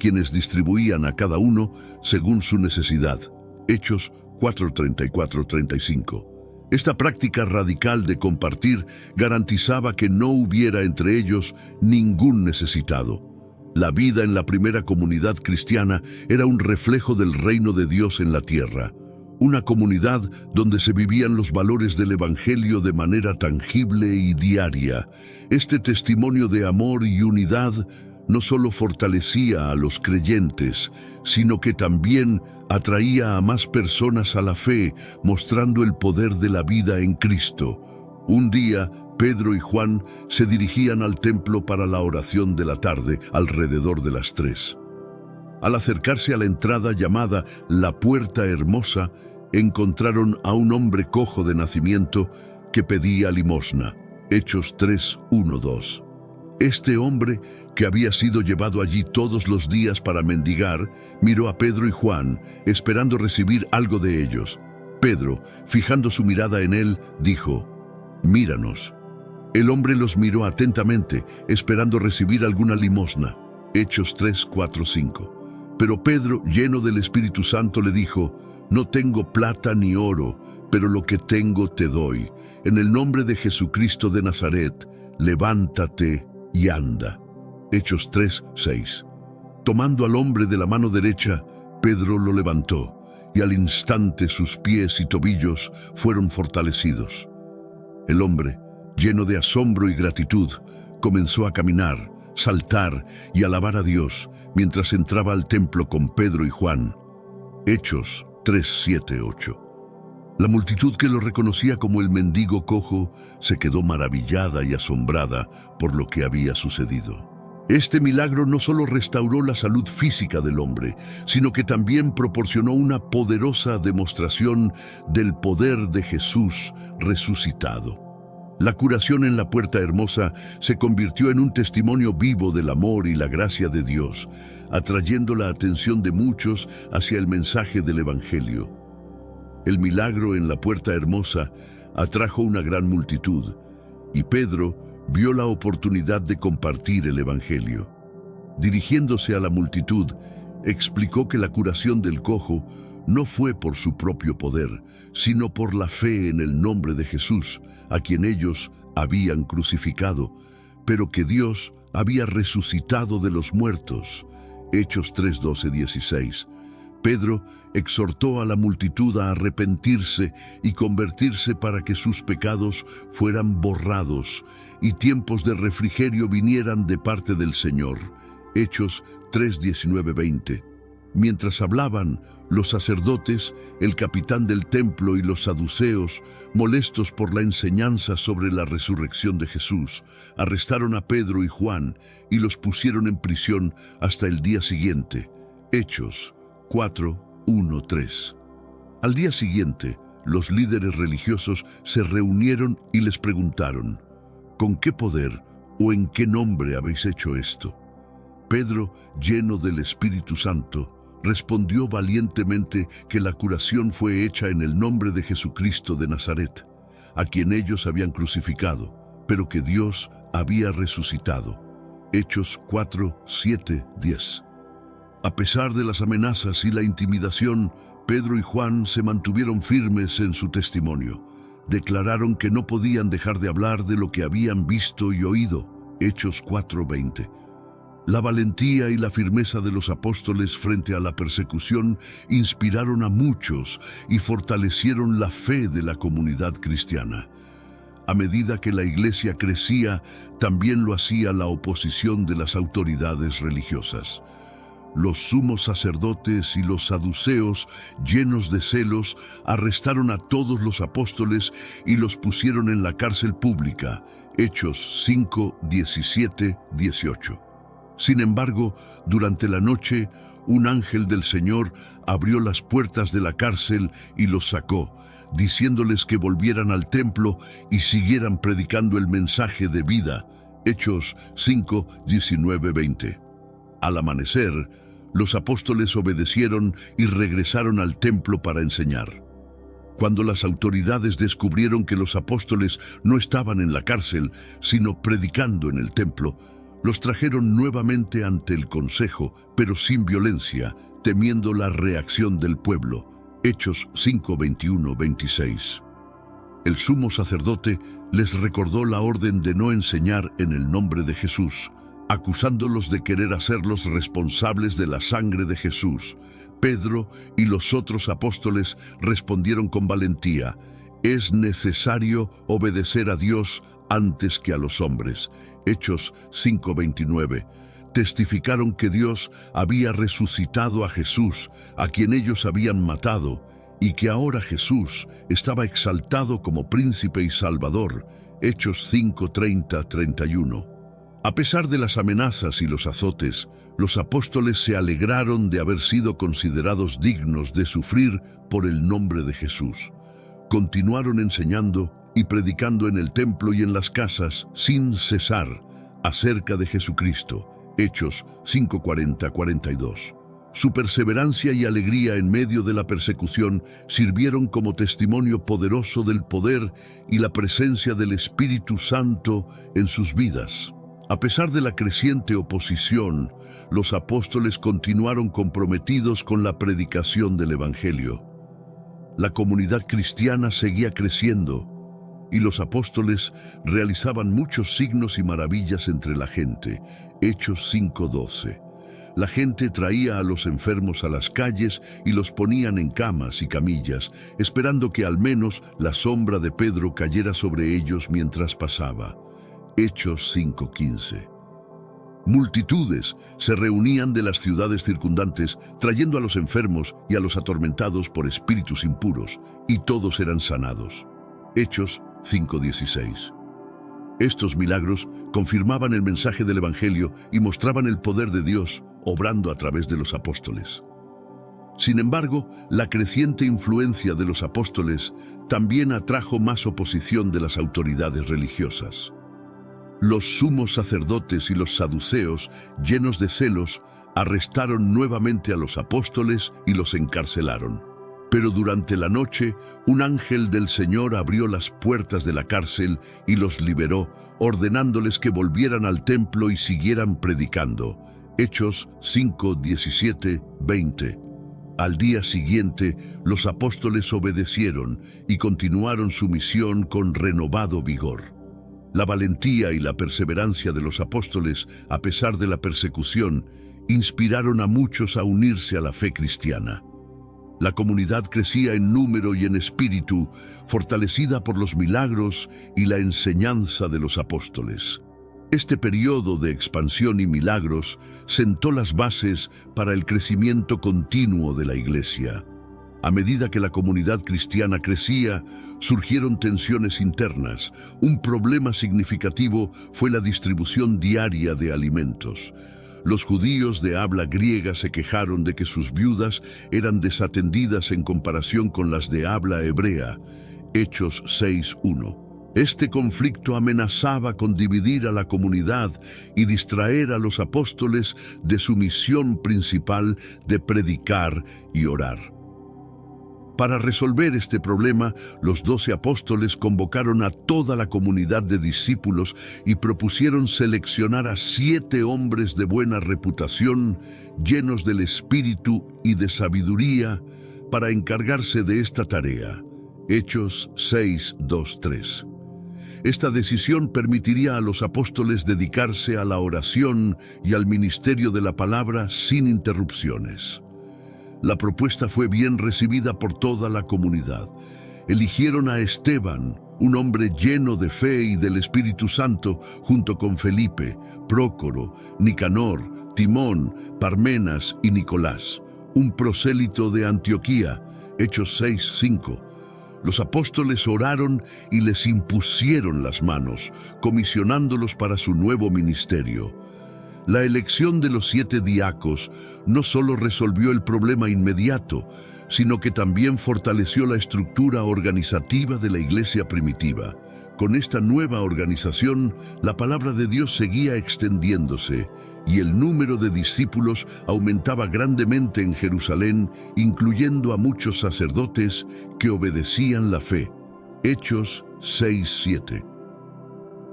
quienes distribuían a cada uno según su necesidad. Hechos 4:34-35. Esta práctica radical de compartir garantizaba que no hubiera entre ellos ningún necesitado. La vida en la primera comunidad cristiana era un reflejo del reino de Dios en la tierra, una comunidad donde se vivían los valores del Evangelio de manera tangible y diaria. Este testimonio de amor y unidad no solo fortalecía a los creyentes, sino que también atraía a más personas a la fe, mostrando el poder de la vida en Cristo. Un día, Pedro y Juan se dirigían al templo para la oración de la tarde, alrededor de las 3. Al acercarse a la entrada llamada la Puerta Hermosa, encontraron a un hombre cojo de nacimiento que pedía limosna. Hechos 3:1-2. Este hombre, que había sido llevado allí todos los días para mendigar, miró a Pedro y Juan, esperando recibir algo de ellos. Pedro, fijando su mirada en él, dijo: «Míranos». El hombre los miró atentamente, esperando recibir alguna limosna. Hechos 3:4-5. Pero Pedro, lleno del Espíritu Santo, le dijo: «No tengo plata ni oro, pero lo que tengo te doy. En el nombre de Jesucristo de Nazaret, levántate y anda». Hechos 3:6. Tomando al hombre de la mano derecha, Pedro lo levantó, y al instante sus pies y tobillos fueron fortalecidos. El hombre, lleno de asombro y gratitud, comenzó a caminar, saltar y alabar a Dios mientras entraba al templo con Pedro y Juan. Hechos 3:7-8. La multitud que lo reconocía como el mendigo cojo se quedó maravillada y asombrada por lo que había sucedido. Este milagro no solo restauró la salud física del hombre, sino que también proporcionó una poderosa demostración del poder de Jesús resucitado. La curación en la Puerta Hermosa se convirtió en un testimonio vivo del amor y la gracia de Dios, atrayendo la atención de muchos hacia el mensaje del Evangelio. El milagro en la Puerta Hermosa atrajo una gran multitud, y Pedro vio la oportunidad de compartir el Evangelio. Dirigiéndose a la multitud, explicó que la curación del cojo no fue por su propio poder, sino por la fe en el nombre de Jesús, a quien ellos habían crucificado, pero que Dios había resucitado de los muertos. Hechos 3:12-16. Pedro exhortó a la multitud a arrepentirse y convertirse para que sus pecados fueran borrados y tiempos de refrigerio vinieran de parte del Señor. Hechos 3:19-20. Mientras hablaban, los sacerdotes, el capitán del templo y los saduceos, molestos por la enseñanza sobre la resurrección de Jesús, arrestaron a Pedro y Juan y los pusieron en prisión hasta el día siguiente. Hechos 4:1-3. Al día siguiente, los líderes religiosos se reunieron y les preguntaron: ¿con qué poder o en qué nombre habéis hecho esto? Pedro, lleno del Espíritu Santo, respondió valientemente que la curación fue hecha en el nombre de Jesucristo de Nazaret, a quien ellos habían crucificado, pero que Dios había resucitado. Hechos 4:7-10. A pesar de las amenazas y la intimidación, Pedro y Juan se mantuvieron firmes en su testimonio. Declararon que no podían dejar de hablar de lo que habían visto y oído. Hechos 4:20. La valentía y la firmeza de los apóstoles frente a la persecución inspiraron a muchos y fortalecieron la fe de la comunidad cristiana. A medida que la iglesia crecía, también lo hacía la oposición de las autoridades religiosas. Los sumos sacerdotes y los saduceos, llenos de celos, arrestaron a todos los apóstoles y los pusieron en la cárcel pública. Hechos 5:17-18. Sin embargo, durante la noche, un ángel del Señor abrió las puertas de la cárcel y los sacó, diciéndoles que volvieran al templo y siguieran predicando el mensaje de vida. Hechos 5:19-20. Al amanecer, los apóstoles obedecieron y regresaron al templo para enseñar. Cuando las autoridades descubrieron que los apóstoles no estaban en la cárcel, sino predicando en el templo, los trajeron nuevamente ante el consejo, pero sin violencia, temiendo la reacción del pueblo. Hechos 5:21-26. El sumo sacerdote les recordó la orden de no enseñar en el nombre de Jesús, acusándolos de querer hacerlos responsables de la sangre de Jesús. Pedro y los otros apóstoles respondieron con valentía: es necesario obedecer a Dios antes que a los hombres. Hechos 5:29. Testificaron que Dios había resucitado a Jesús, a quien ellos habían matado, y que ahora Jesús estaba exaltado como príncipe y salvador. Hechos 5:30-31. A pesar de las amenazas y los azotes, los apóstoles se alegraron de haber sido considerados dignos de sufrir por el nombre de Jesús. Continuaron enseñando y predicando en el templo y en las casas sin cesar acerca de Jesucristo. Hechos 5:40-42. Su perseverancia y alegría en medio de la persecución sirvieron como testimonio poderoso del poder y la presencia del Espíritu Santo en sus vidas. A pesar de la creciente oposición, los apóstoles continuaron comprometidos con la predicación del Evangelio. La comunidad cristiana seguía creciendo y los apóstoles realizaban muchos signos y maravillas entre la gente. Hechos 5:12. La gente traía a los enfermos a las calles y los ponían en camas y camillas, esperando que al menos la sombra de Pedro cayera sobre ellos mientras pasaba. Hechos 5:15. Multitudes se reunían de las ciudades circundantes, trayendo a los enfermos y a los atormentados por espíritus impuros, y todos eran sanados. Hechos 5:16. Estos milagros confirmaban el mensaje del Evangelio y mostraban el poder de Dios obrando a través de los apóstoles. Sin embargo, la creciente influencia de los apóstoles también atrajo más oposición de las autoridades religiosas. Los sumos sacerdotes y los saduceos, llenos de celos, arrestaron nuevamente a los apóstoles y los encarcelaron. Pero durante la noche, un ángel del Señor abrió las puertas de la cárcel y los liberó, ordenándoles que volvieran al templo y siguieran predicando. Hechos 5:17-20. Al día siguiente, los apóstoles obedecieron y continuaron su misión con renovado vigor. La valentía y la perseverancia de los apóstoles, a pesar de la persecución, inspiraron a muchos a unirse a la fe cristiana. La comunidad crecía en número y en espíritu, fortalecida por los milagros y la enseñanza de los apóstoles. Este periodo de expansión y milagros sentó las bases para el crecimiento continuo de la Iglesia. A medida que la comunidad cristiana crecía, surgieron tensiones internas. Un problema significativo fue la distribución diaria de alimentos. Los judíos de habla griega se quejaron de que sus viudas eran desatendidas en comparación con las de habla hebrea. Hechos 6:1. Este conflicto amenazaba con dividir a la comunidad y distraer a los apóstoles de su misión principal de predicar y orar. Para resolver este problema, los 12 apóstoles convocaron a toda la comunidad de discípulos y propusieron seleccionar a 7 hombres de buena reputación, llenos del Espíritu y de sabiduría, para encargarse de esta tarea. Hechos 6:2-3. Esta decisión permitiría a los apóstoles dedicarse a la oración y al ministerio de la palabra sin interrupciones. La propuesta fue bien recibida por toda la comunidad. Eligieron a Esteban, un hombre lleno de fe y del Espíritu Santo, junto con Felipe, Prócoro, Nicanor, Timón, Parmenas y Nicolás, un prosélito de Antioquía. Hechos 6:5. Los apóstoles oraron y les impusieron las manos, comisionándolos para su nuevo ministerio. La elección de los 7 diáconos no solo resolvió el problema inmediato, sino que también fortaleció la estructura organizativa de la iglesia primitiva. Con esta nueva organización, la palabra de Dios seguía extendiéndose y el número de discípulos aumentaba grandemente en Jerusalén, incluyendo a muchos sacerdotes que obedecían la fe. Hechos 6:7.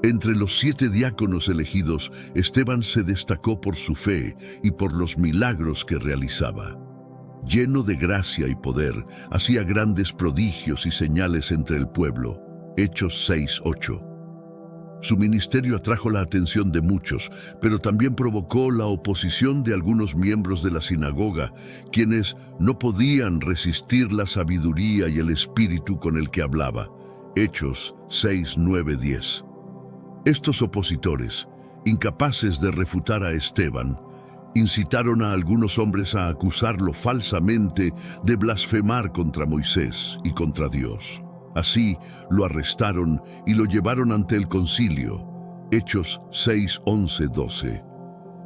Entre los 7 diáconos elegidos, Esteban se destacó por su fe y por los milagros que realizaba. Lleno de gracia y poder, hacía grandes prodigios y señales entre el pueblo. Hechos 6:8. Su ministerio atrajo la atención de muchos, pero también provocó la oposición de algunos miembros de la sinagoga, quienes no podían resistir la sabiduría y el espíritu con el que hablaba. Hechos 6:9-10. Estos opositores, incapaces de refutar a Esteban, incitaron a algunos hombres a acusarlo falsamente de blasfemar contra Moisés y contra Dios. Así, lo arrestaron y lo llevaron ante el concilio. Hechos 6:11-12.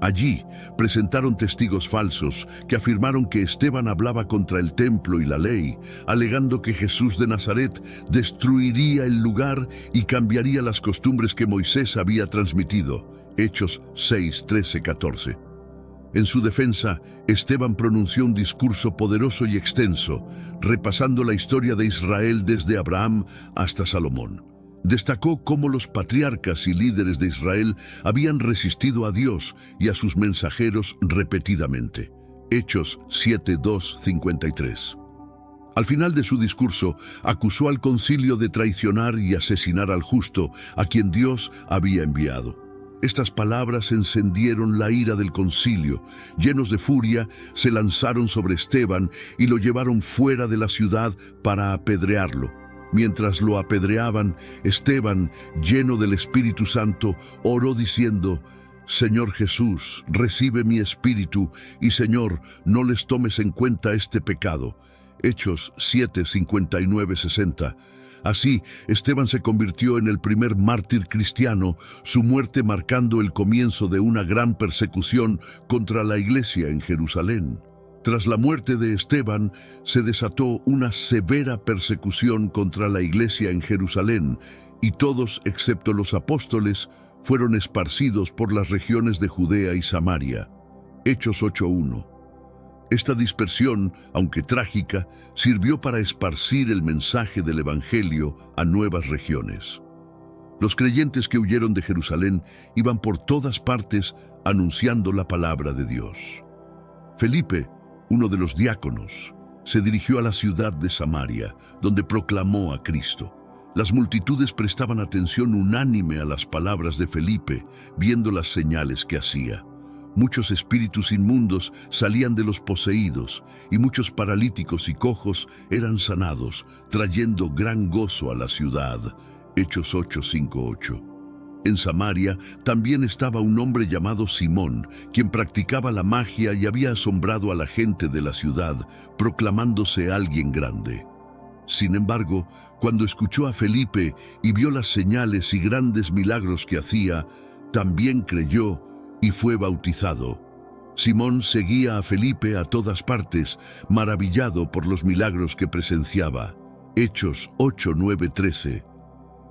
Allí presentaron testigos falsos que afirmaron que Esteban hablaba contra el templo y la ley, alegando que Jesús de Nazaret destruiría el lugar y cambiaría las costumbres que Moisés había transmitido. Hechos 6:13-14. En su defensa, Esteban pronunció un discurso poderoso y extenso, repasando la historia de Israel desde Abraham hasta Salomón. Destacó cómo los patriarcas y líderes de Israel habían resistido a Dios y a sus mensajeros repetidamente. Hechos 7:2-53. Al final de su discurso, acusó al concilio de traicionar y asesinar al justo, a quien Dios había enviado. Estas palabras encendieron la ira del concilio. Llenos de furia, se lanzaron sobre Esteban y lo llevaron fuera de la ciudad para apedrearlo. Mientras lo apedreaban, Esteban, lleno del Espíritu Santo, oró diciendo: Señor Jesús, recibe mi espíritu, y Señor, no les tomes en cuenta este pecado. Hechos 7:59-60. Así, Esteban se convirtió en el primer mártir cristiano, su muerte marcando el comienzo de una gran persecución contra la iglesia en Jerusalén. Tras la muerte de Esteban, se desató una severa persecución contra la iglesia en Jerusalén, y todos, excepto los apóstoles, fueron esparcidos por las regiones de Judea y Samaria. Hechos 8:1. Esta dispersión, aunque trágica, sirvió para esparcir el mensaje del Evangelio a nuevas regiones. Los creyentes que huyeron de Jerusalén iban por todas partes anunciando la palabra de Dios. Felipe, uno de los diáconos, se dirigió a la ciudad de Samaria, donde proclamó a Cristo. Las multitudes prestaban atención unánime a las palabras de Felipe, viendo las señales que hacía. Muchos espíritus inmundos salían de los poseídos, y muchos paralíticos y cojos eran sanados, trayendo gran gozo a la ciudad. Hechos 8:5-8. En Samaria también estaba un hombre llamado Simón, quien practicaba la magia y había asombrado a la gente de la ciudad, proclamándose alguien grande. Sin embargo, cuando escuchó a Felipe y vio las señales y grandes milagros que hacía, también creyó y fue bautizado. Simón seguía a Felipe a todas partes, maravillado por los milagros que presenciaba. Hechos 8, 9, 13.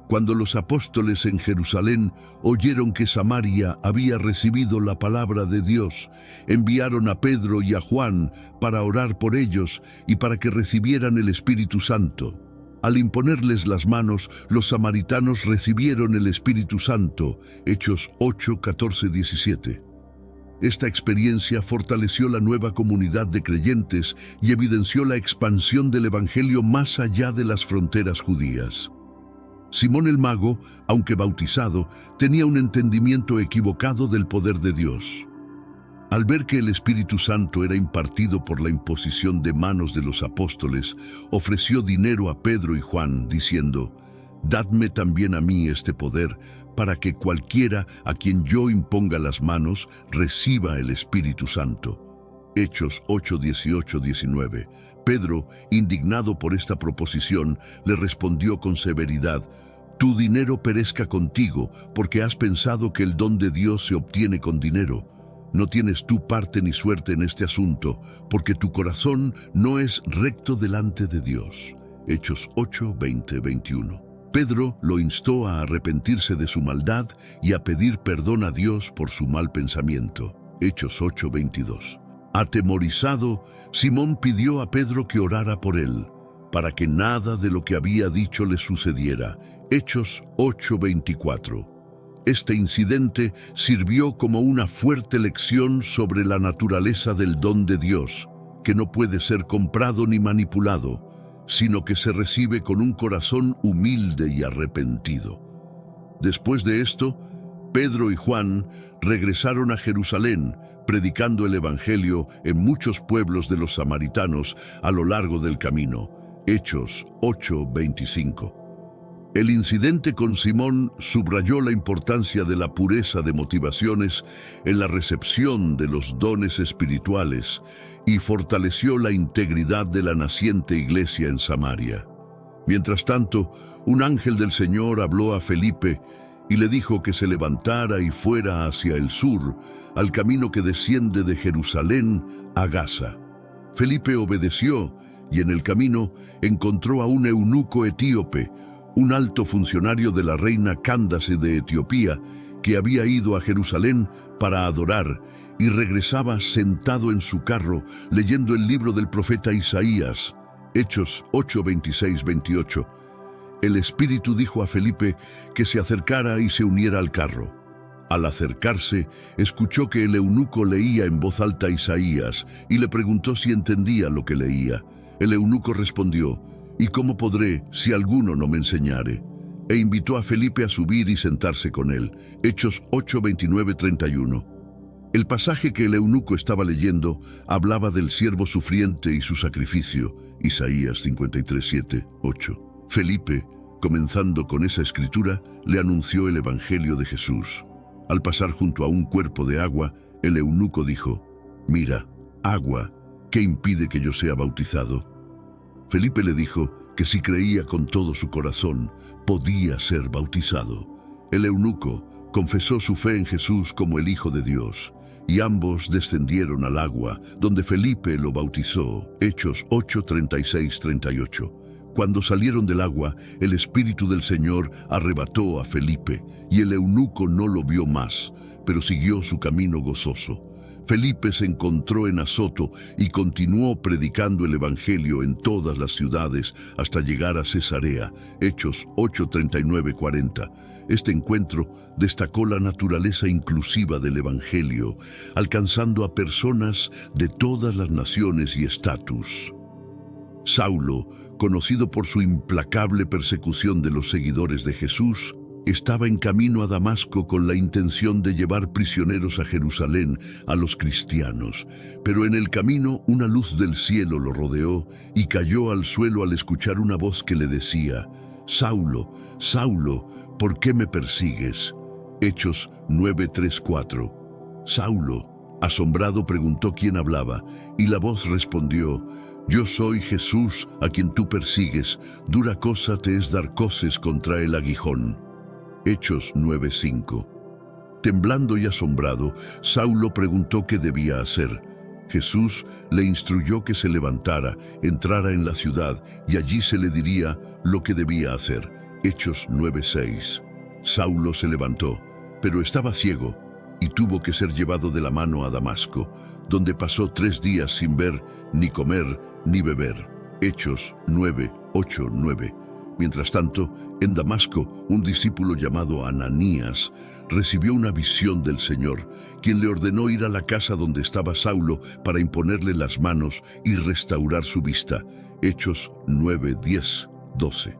Cuando los apóstoles en Jerusalén oyeron que Samaria había recibido la palabra de Dios, enviaron a Pedro y a Juan para orar por ellos y para que recibieran el Espíritu Santo. Al imponerles las manos, los samaritanos recibieron el Espíritu Santo. Hechos 8, 14, 17. Esta experiencia fortaleció la nueva comunidad de creyentes y evidenció la expansión del Evangelio más allá de las fronteras judías. Simón el mago, aunque bautizado, tenía un entendimiento equivocado del poder de Dios. Al ver que el Espíritu Santo era impartido por la imposición de manos de los apóstoles, ofreció dinero a Pedro y Juan, diciendo: «Dadme también a mí este poder, para que cualquiera a quien yo imponga las manos reciba el Espíritu Santo». Hechos 8, 18, 19. Pedro, indignado por esta proposición, le respondió con severidad: «Tu dinero perezca contigo, porque has pensado que el don de Dios se obtiene con dinero. No tienes tú parte ni suerte en este asunto, porque tu corazón no es recto delante de Dios». Hechos 8, 20, 21. Pedro lo instó a arrepentirse de su maldad y a pedir perdón a Dios por su mal pensamiento. Hechos 8, 22. Atemorizado, Simón pidió a Pedro que orara por él, para que nada de lo que había dicho le sucediera. Hechos 8:24. Este incidente sirvió como una fuerte lección sobre la naturaleza del don de Dios, que no puede ser comprado ni manipulado, sino que se recibe con un corazón humilde y arrepentido. Después de esto, Pedro y Juan regresaron a Jerusalén, predicando el Evangelio en muchos pueblos de los samaritanos a lo largo del camino. Hechos 8:25. El incidente con Simón subrayó la importancia de la pureza de motivaciones en la recepción de los dones espirituales y fortaleció la integridad de la naciente iglesia en Samaria. Mientras tanto, un ángel del Señor habló a Felipe y le dijo que se levantara y fuera hacia el sur, al camino que desciende de Jerusalén a Gaza. Felipe obedeció y en el camino encontró a un eunuco etíope, un alto funcionario de la reina Cándace de Etiopía, que había ido a Jerusalén para adorar y regresaba sentado en su carro leyendo el libro del profeta Isaías. Hechos 8, 26, 28. El Espíritu dijo a Felipe que se acercara y se uniera al carro. Al acercarse, escuchó que el eunuco leía en voz alta Isaías y le preguntó si entendía lo que leía. El eunuco respondió: «¿Y cómo podré si alguno no me enseñare?», e invitó a Felipe a subir y sentarse con él. Hechos 8, 29, 31. El pasaje que el eunuco estaba leyendo hablaba del siervo sufriente y su sacrificio. Isaías 53, 7, 8. Felipe, comenzando con esa escritura, le anunció el Evangelio de Jesús. Al pasar junto a un cuerpo de agua, el eunuco dijo: «Mira, agua, ¿qué impide que yo sea bautizado?». Felipe le dijo que si creía con todo su corazón, podía ser bautizado. El eunuco confesó su fe en Jesús como el Hijo de Dios, y ambos descendieron al agua, donde Felipe lo bautizó. Hechos 8, 36, 38. Cuando salieron del agua, el Espíritu del Señor arrebató a Felipe, y el eunuco no lo vio más, pero siguió su camino gozoso. Felipe se encontró en Azoto y continuó predicando el Evangelio en todas las ciudades hasta llegar a Cesarea. Hechos 8, 39, 40. Este encuentro destacó la naturaleza inclusiva del Evangelio, alcanzando a personas de todas las naciones y estatus. Saulo, conocido por su implacable persecución de los seguidores de Jesús, estaba en camino a Damasco con la intención de llevar prisioneros a Jerusalén a los cristianos, pero en el camino una luz del cielo lo rodeó y cayó al suelo al escuchar una voz que le decía: «Saulo, Saulo, ¿por qué me persigues?». Hechos 9:3-4. Saulo, asombrado, preguntó quién hablaba, y la voz respondió: Yo soy Jesús, a quien tú persigues. Dura cosa te es dar coces contra el aguijón. Hechos 9:5. Temblando y asombrado, Saulo preguntó qué debía hacer. Jesús le instruyó que se levantara, entrara en la ciudad, y allí se le diría lo que debía hacer. Hechos 9:6. Saulo se levantó, pero estaba ciego, y tuvo que ser llevado de la mano a Damasco, donde pasó 3 días sin ver, ni comer, ni beber. Hechos 9:8-9. Mientras tanto, en Damasco, un discípulo llamado Ananías recibió una visión del Señor, quien le ordenó ir a la casa donde estaba Saulo para imponerle las manos y restaurar su vista. Hechos 9:10-12.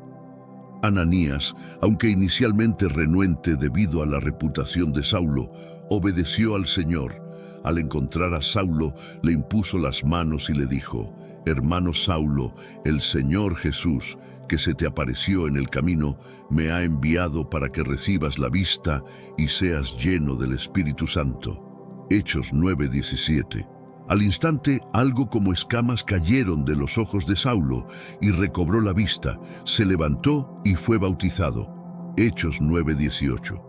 Ananías, aunque inicialmente renuente debido a la reputación de Saulo, obedeció al Señor. Al encontrar a Saulo, le impuso las manos y le dijo: Hermano Saulo, el Señor Jesús, que se te apareció en el camino, me ha enviado para que recibas la vista y seas lleno del Espíritu Santo. Hechos 9:17. Al instante, algo como escamas cayeron de los ojos de Saulo y recobró la vista, se levantó y fue bautizado. Hechos 9:18.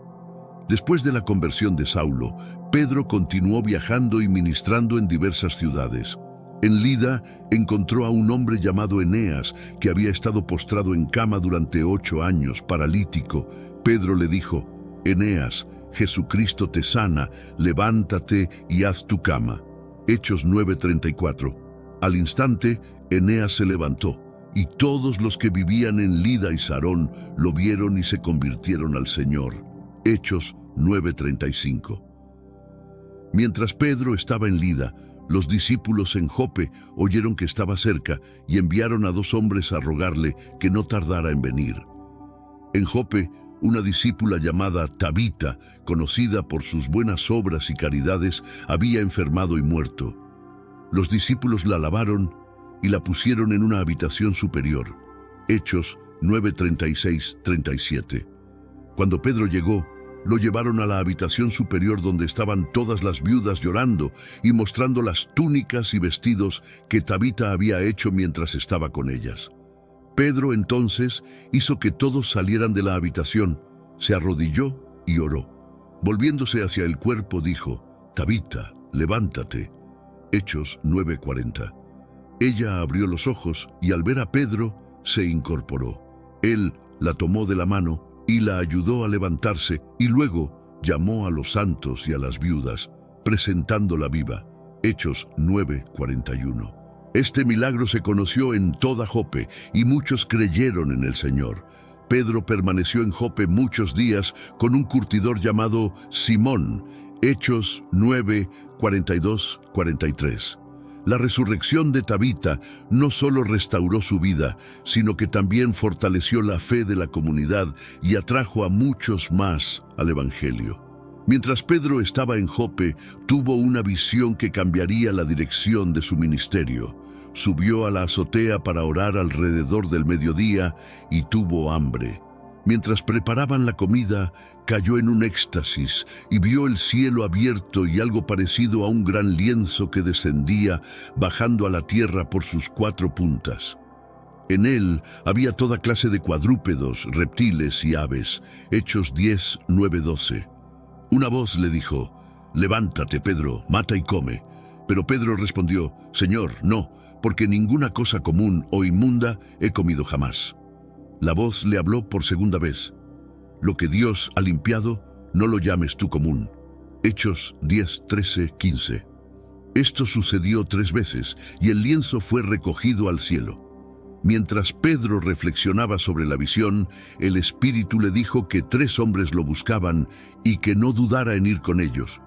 Después de la conversión de Saulo, Pedro continuó viajando y ministrando en diversas ciudades. En Lida encontró a un hombre llamado Eneas, que había estado postrado en cama durante 8 años, paralítico. Pedro le dijo: Eneas, Jesucristo te sana, levántate y haz tu cama. Hechos 9:34. Al instante, Eneas se levantó, y todos los que vivían en Lida y Sarón lo vieron y se convirtieron al Señor. Hechos 9:35. Mientras Pedro estaba en Lida, los discípulos en Jope oyeron que estaba cerca y enviaron a 2 hombres a rogarle que no tardara en venir. En Jope, una discípula llamada Tabita, conocida por sus buenas obras y caridades, había enfermado y muerto. Los discípulos la lavaron y la pusieron en una habitación superior. Hechos 9:36-37. Cuando Pedro llegó, lo llevaron a la habitación superior donde estaban todas las viudas llorando y mostrando las túnicas y vestidos que Tabita había hecho mientras estaba con ellas. Pedro entonces hizo que todos salieran de la habitación, se arrodilló y oró. Volviéndose hacia el cuerpo dijo: Tabita, levántate. Hechos 9:40. Ella abrió los ojos y al ver a Pedro se incorporó. Él la tomó de la mano y la ayudó a levantarse, y luego llamó a los santos y a las viudas, presentándola viva. Hechos 9:41. Este milagro se conoció en toda Jope, y muchos creyeron en el Señor. Pedro permaneció en Jope muchos días con un curtidor llamado Simón. Hechos 9:42-43. La resurrección de Tabita no solo restauró su vida, sino que también fortaleció la fe de la comunidad y atrajo a muchos más al Evangelio. Mientras Pedro estaba en Jope, tuvo una visión que cambiaría la dirección de su ministerio. Subió a la azotea para orar alrededor del mediodía y tuvo hambre. Mientras preparaban la comida, cayó en un éxtasis y vio el cielo abierto y algo parecido a un gran lienzo que descendía, bajando a la tierra por sus 4 puntas. En él había toda clase de cuadrúpedos, reptiles y aves. Hechos 10:9-12. Una voz le dijo: Levántate, Pedro, mata y come. Pero Pedro respondió: Señor, no, porque ninguna cosa común o inmunda he comido jamás. La voz le habló por segunda vez: Lo que Dios ha limpiado, no lo llames tú común. Hechos 10:13-15. Esto sucedió 3 veces, y el lienzo fue recogido al cielo. Mientras Pedro reflexionaba sobre la visión, el Espíritu le dijo que 3 hombres lo buscaban y que no dudara en ir con ellos.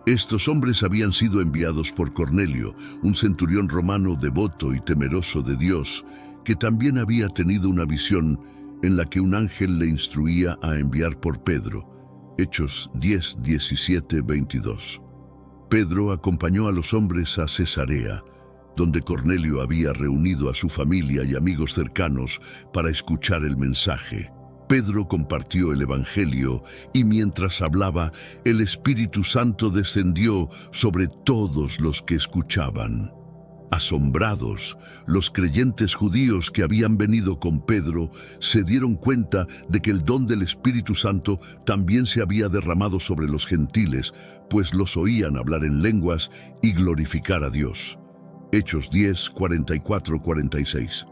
Estos hombres habían sido enviados por Cornelio, un centurión romano devoto y temeroso de Dios, que también había tenido una visión en la que un ángel le instruía a enviar por Pedro. Hechos 10:17-22. Pedro acompañó a los hombres a Cesarea, donde Cornelio había reunido a su familia y amigos cercanos para escuchar el mensaje. Pedro compartió el Evangelio y mientras hablaba, el Espíritu Santo descendió sobre todos los que escuchaban. Asombrados, los creyentes judíos que habían venido con Pedro se dieron cuenta de que el don del Espíritu Santo también se había derramado sobre los gentiles, pues los oían hablar en lenguas y glorificar a Dios. Hechos 10, 44-46.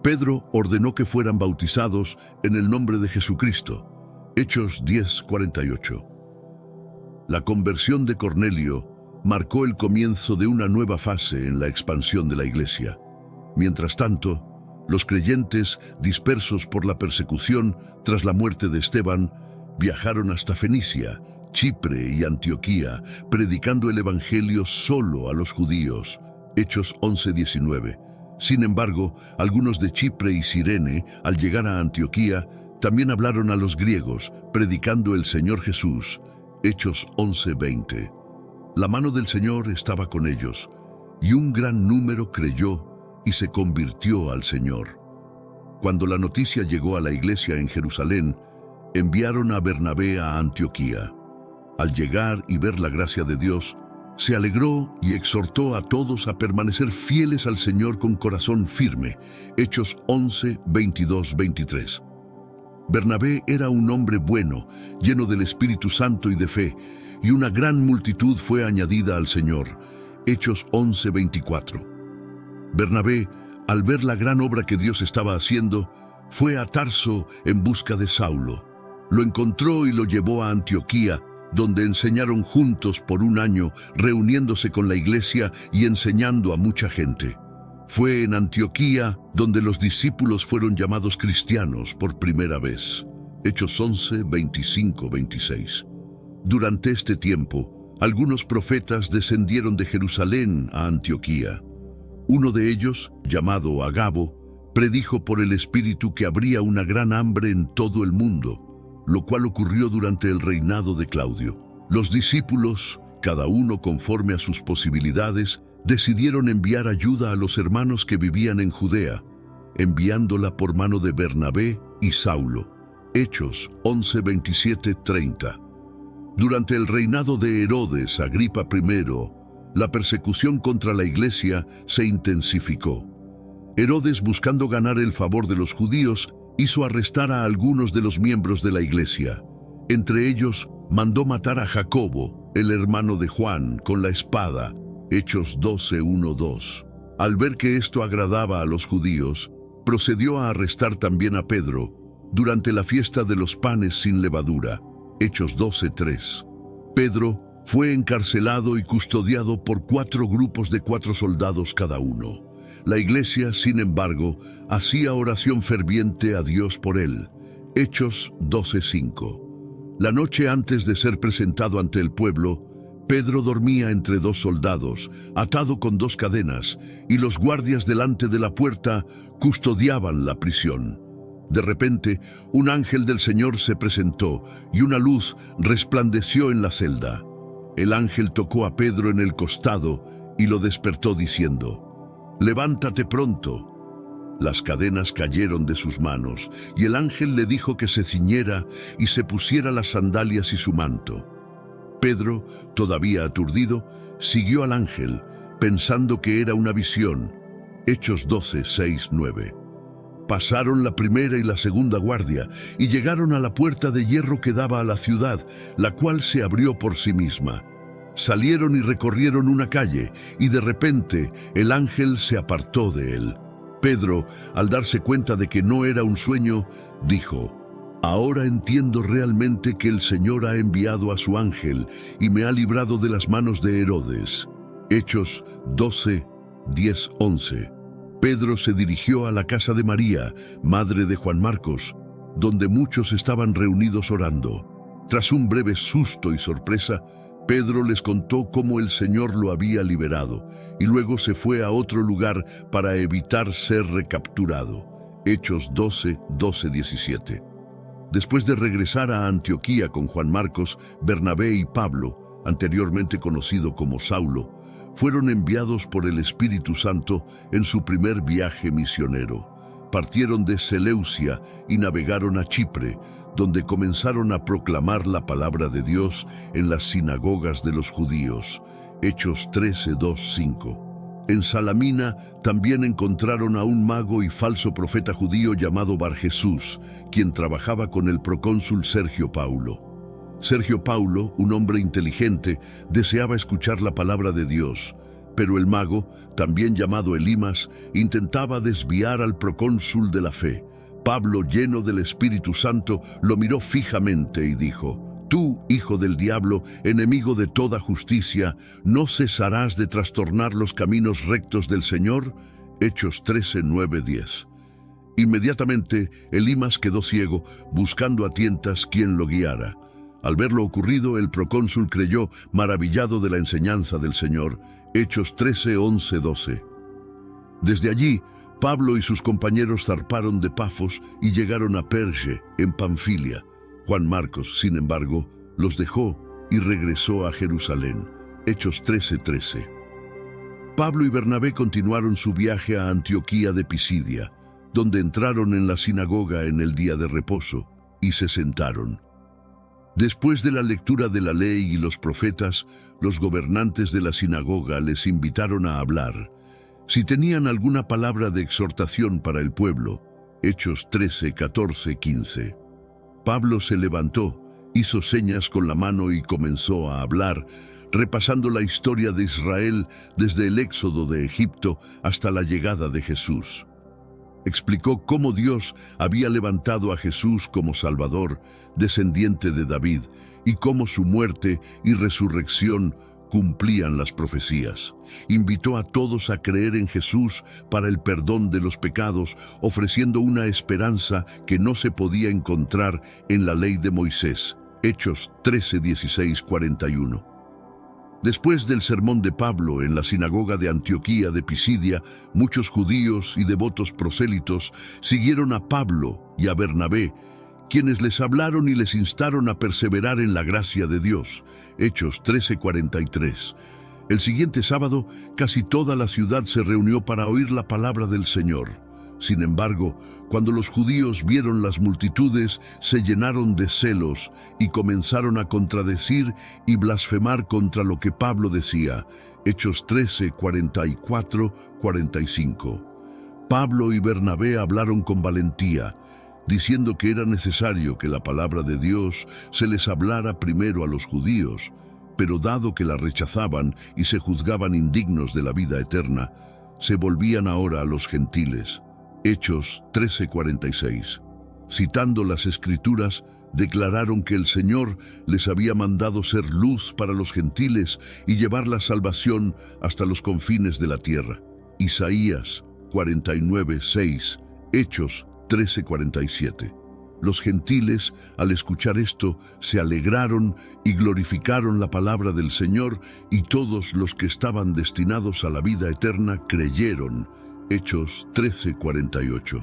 Pedro ordenó que fueran bautizados en el nombre de Jesucristo. Hechos 10, 48. La conversión de Cornelio marcó el comienzo de una nueva fase en la expansión de la iglesia. Mientras tanto, los creyentes, dispersos por la persecución tras la muerte de Esteban, viajaron hasta Fenicia, Chipre y Antioquía, predicando el Evangelio solo a los judíos. Hechos 11:19. Sin embargo, algunos de Chipre y Cirene, al llegar a Antioquía, también hablaron a los griegos, predicando el Señor Jesús. Hechos 11:20. La mano del Señor estaba con ellos, y un gran número creyó y se convirtió al Señor. Cuando la noticia llegó a la iglesia en Jerusalén, enviaron a Bernabé a Antioquía. Al llegar y ver la gracia de Dios, se alegró y exhortó a todos a permanecer fieles al Señor con corazón firme. Hechos 11, 22, 23. Bernabé era un hombre bueno, lleno del Espíritu Santo y de fe, y una gran multitud fue añadida al Señor. Hechos 11, 24. Bernabé, al ver la gran obra que Dios estaba haciendo, fue a Tarso en busca de Saulo. Lo encontró y lo llevó a Antioquía, donde enseñaron juntos por un año, reuniéndose con la iglesia y enseñando a mucha gente. Fue en Antioquía donde los discípulos fueron llamados cristianos por primera vez. Hechos 11, 25, 26. Durante este tiempo, algunos profetas descendieron de Jerusalén a Antioquía. Uno de ellos, llamado Agabo, predijo por el Espíritu que habría una gran hambre en todo el mundo, lo cual ocurrió durante el reinado de Claudio. Los discípulos, cada uno conforme a sus posibilidades, decidieron enviar ayuda a los hermanos que vivían en Judea, enviándola por mano de Bernabé y Saulo. Hechos 11, 27, 30. Durante el reinado de Herodes Agripa I, la persecución contra la iglesia se intensificó. Herodes, buscando ganar el favor de los judíos, hizo arrestar a algunos de los miembros de la iglesia. Entre ellos, mandó matar a Jacobo, el hermano de Juan, con la espada. Hechos 12, 1, 2. Al ver que esto agradaba a los judíos, procedió a arrestar también a Pedro durante la fiesta de los panes sin levadura. Hechos 12, 3. Pedro fue encarcelado y custodiado por 4 grupos de 4 soldados cada uno. La iglesia, sin embargo, hacía oración ferviente a Dios por él. Hechos 12, 5. La noche antes de ser presentado ante el pueblo, Pedro dormía entre 2 soldados, atado con 2 cadenas, y los guardias delante de la puerta custodiaban la prisión. De repente, un ángel del Señor se presentó, y una luz resplandeció en la celda. El ángel tocó a Pedro en el costado y lo despertó diciendo: «Levántate pronto». Las cadenas cayeron de sus manos, y el ángel le dijo que se ciñera y se pusiera las sandalias y su manto. Pedro, todavía aturdido, siguió al ángel, pensando que era una visión. Hechos 12, 6, 9. Pasaron la primera y la segunda guardia y llegaron a la puerta de hierro que daba a la ciudad, la cual se abrió por sí misma. Salieron y recorrieron una calle, y de repente el ángel se apartó de él. Pedro, al darse cuenta de que no era un sueño, dijo: «Ahora entiendo realmente que el Señor ha enviado a su ángel y me ha librado de las manos de Herodes». Hechos 12, 10, 11. Pedro se dirigió a la casa de María, madre de Juan Marcos, donde muchos estaban reunidos orando. Tras un breve susto y sorpresa, Pedro les contó cómo el Señor lo había liberado, y luego se fue a otro lugar para evitar ser recapturado. Hechos 12, 12, 17. Después de regresar a Antioquía con Juan Marcos, Bernabé y Pablo, anteriormente conocido como Saulo, fueron enviados por el Espíritu Santo en su primer viaje misionero. partieron de Seleucia y navegaron a Chipre, donde comenzaron a proclamar la palabra de Dios en las sinagogas de los judíos. Hechos 13, 2, 5. En Salamina también encontraron a un mago y falso profeta judío llamado Barjesús, quien trabajaba con el procónsul Sergio Paulo. Sergio Paulo, un hombre inteligente, deseaba escuchar la palabra de Dios, pero el mago, también llamado Elimas, intentaba desviar al procónsul de la fe. Pablo, lleno del Espíritu Santo, lo miró fijamente y dijo: «Tú, hijo del diablo, enemigo de toda justicia, ¿no cesarás de trastornar los caminos rectos del Señor?». Hechos 13, 9, 10. Inmediatamente, Elimas quedó ciego, buscando a tientas quien lo guiara. Al ver lo ocurrido, el procónsul creyó, maravillado de la enseñanza del Señor. Hechos 13, 11, 12. Desde allí, Pablo y sus compañeros zarparon de Pafos y llegaron a Perge, en Panfilia. Juan Marcos, sin embargo, los dejó y regresó a Jerusalén. Hechos 13, 13. Pablo y Bernabé continuaron su viaje a Antioquía de Pisidia, donde entraron en la sinagoga en el día de reposo y se sentaron. Después de la lectura de la ley y los profetas, los gobernantes de la sinagoga les invitaron a hablar. Si tenían alguna palabra de exhortación para el pueblo. Hechos 13, 14, 15. Pablo se levantó, hizo señas con la mano y comenzó a hablar, repasando la historia de Israel desde el éxodo de Egipto hasta la llegada de Jesús. Explicó cómo Dios había levantado a Jesús como Salvador, descendiente de David, y cómo su muerte y resurrección cumplían las profecías. Invitó a todos a creer en Jesús para el perdón de los pecados, ofreciendo una esperanza que no se podía encontrar en la ley de Moisés. Hechos 13, 16, 41. Después del sermón de Pablo en la sinagoga de Antioquía de Pisidia, muchos judíos y devotos prosélitos siguieron a Pablo y a Bernabé, quienes les hablaron y les instaron a perseverar en la gracia de Dios. Hechos 13:43. El siguiente sábado, casi toda la ciudad se reunió para oír la palabra del Señor. Sin embargo, cuando los judíos vieron las multitudes, se llenaron de celos y comenzaron a contradecir y blasfemar contra lo que Pablo decía. Hechos 13:44, 45. Pablo y Bernabé hablaron con valentía, diciendo que era necesario que la palabra de Dios se les hablara primero a los judíos, pero dado que la rechazaban y se juzgaban indignos de la vida eterna, se volvían ahora a los gentiles. Hechos 13:46. Citando las Escrituras, declararon que el Señor les había mandado ser luz para los gentiles y llevar la salvación hasta los confines de la tierra. Isaías 49:6, Hechos 13:47. Los gentiles, al escuchar esto, se alegraron y glorificaron la palabra del Señor, y todos los que estaban destinados a la vida eterna creyeron. Hechos 13:48.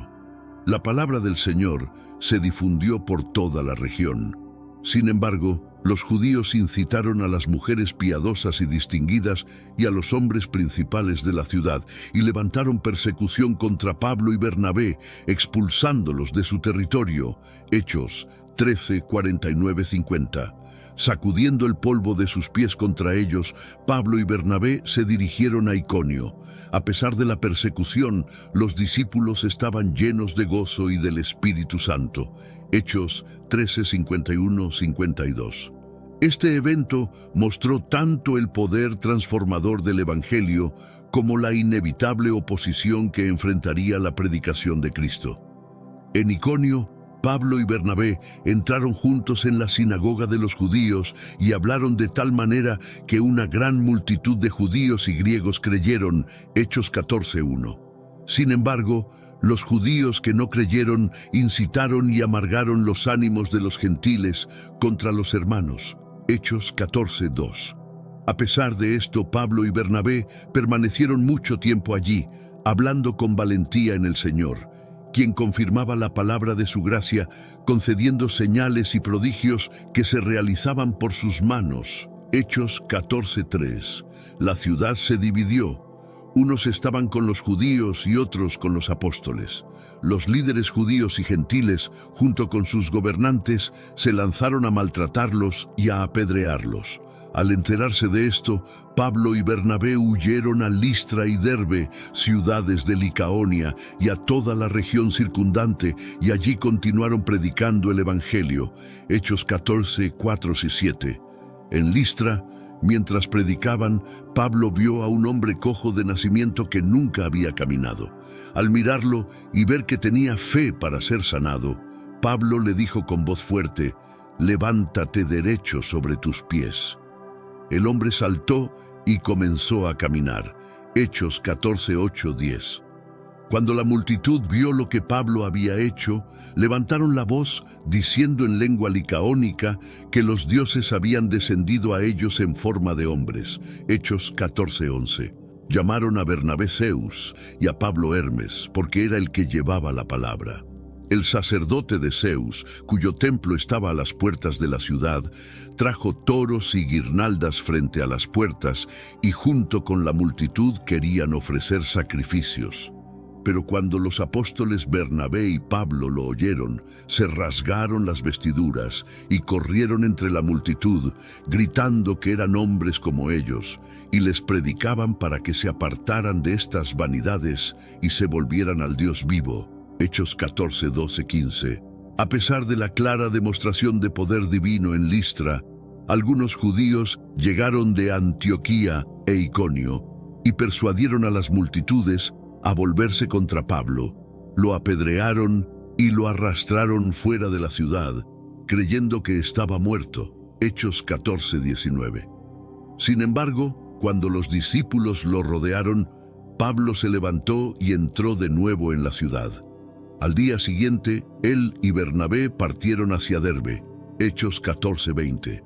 La palabra del Señor se difundió por toda la región. Sin embargo, los judíos incitaron a las mujeres piadosas y distinguidas y a los hombres principales de la ciudad y levantaron persecución contra Pablo y Bernabé, expulsándolos de su territorio. Hechos 13:49-50. Sacudiendo el polvo de sus pies contra ellos, Pablo y Bernabé se dirigieron a Iconio. A pesar de la persecución, los discípulos estaban llenos de gozo y del Espíritu Santo. Hechos 13:51-52. Este evento mostró tanto el poder transformador del Evangelio como la inevitable oposición que enfrentaría la predicación de Cristo. En Iconio, Pablo y Bernabé entraron juntos en la sinagoga de los judíos y hablaron de tal manera que una gran multitud de judíos y griegos creyeron. Hechos 14:1. Sin embargo, los judíos que no creyeron incitaron y amargaron los ánimos de los gentiles contra los hermanos. Hechos 14:2. A pesar de esto, Pablo y Bernabé permanecieron mucho tiempo allí, hablando con valentía en el Señor, quien confirmaba la palabra de su gracia, concediendo señales y prodigios que se realizaban por sus manos. Hechos 14:3. La ciudad se dividió. Unos estaban con los judíos y otros con los apóstoles. Los líderes judíos y gentiles, junto con sus gobernantes, se lanzaron a maltratarlos y a apedrearlos. Al enterarse de esto, Pablo y Bernabé huyeron a Listra y Derbe, ciudades de Licaonia, y a toda la región circundante, y allí continuaron predicando el Evangelio. Hechos 14, 4 y 7. En Listra, mientras predicaban, Pablo vio a un hombre cojo de nacimiento que nunca había caminado. Al mirarlo y ver que tenía fe para ser sanado, Pablo le dijo con voz fuerte: «Levántate derecho sobre tus pies». El hombre saltó y comenzó a caminar. Hechos 14, 8, 10. Cuando la multitud vio lo que Pablo había hecho, levantaron la voz diciendo en lengua licaónica que los dioses habían descendido a ellos en forma de hombres. Hechos 14, 11. Llamaron a Bernabé Zeus y a Pablo Hermes, porque era el que llevaba la palabra. El sacerdote de Zeus, cuyo templo estaba a las puertas de la ciudad, trajo toros y guirnaldas frente a las puertas y junto con la multitud querían ofrecer sacrificios. Pero cuando los apóstoles Bernabé y Pablo lo oyeron, se rasgaron las vestiduras y corrieron entre la multitud, gritando que eran hombres como ellos, y les predicaban para que se apartaran de estas vanidades y se volvieran al Dios vivo. Hechos 14, 12, 15. A pesar de la clara demostración de poder divino en Listra, algunos judíos llegaron de Antioquía e Iconio y persuadieron a las multitudes a volverse contra Pablo. Lo apedrearon y lo arrastraron fuera de la ciudad, creyendo que estaba muerto. Hechos 14, 19. Sin embargo, cuando los discípulos lo rodearon, Pablo se levantó y entró de nuevo en la ciudad. Al día siguiente, él y Bernabé partieron hacia Derbe. Hechos 14, 20.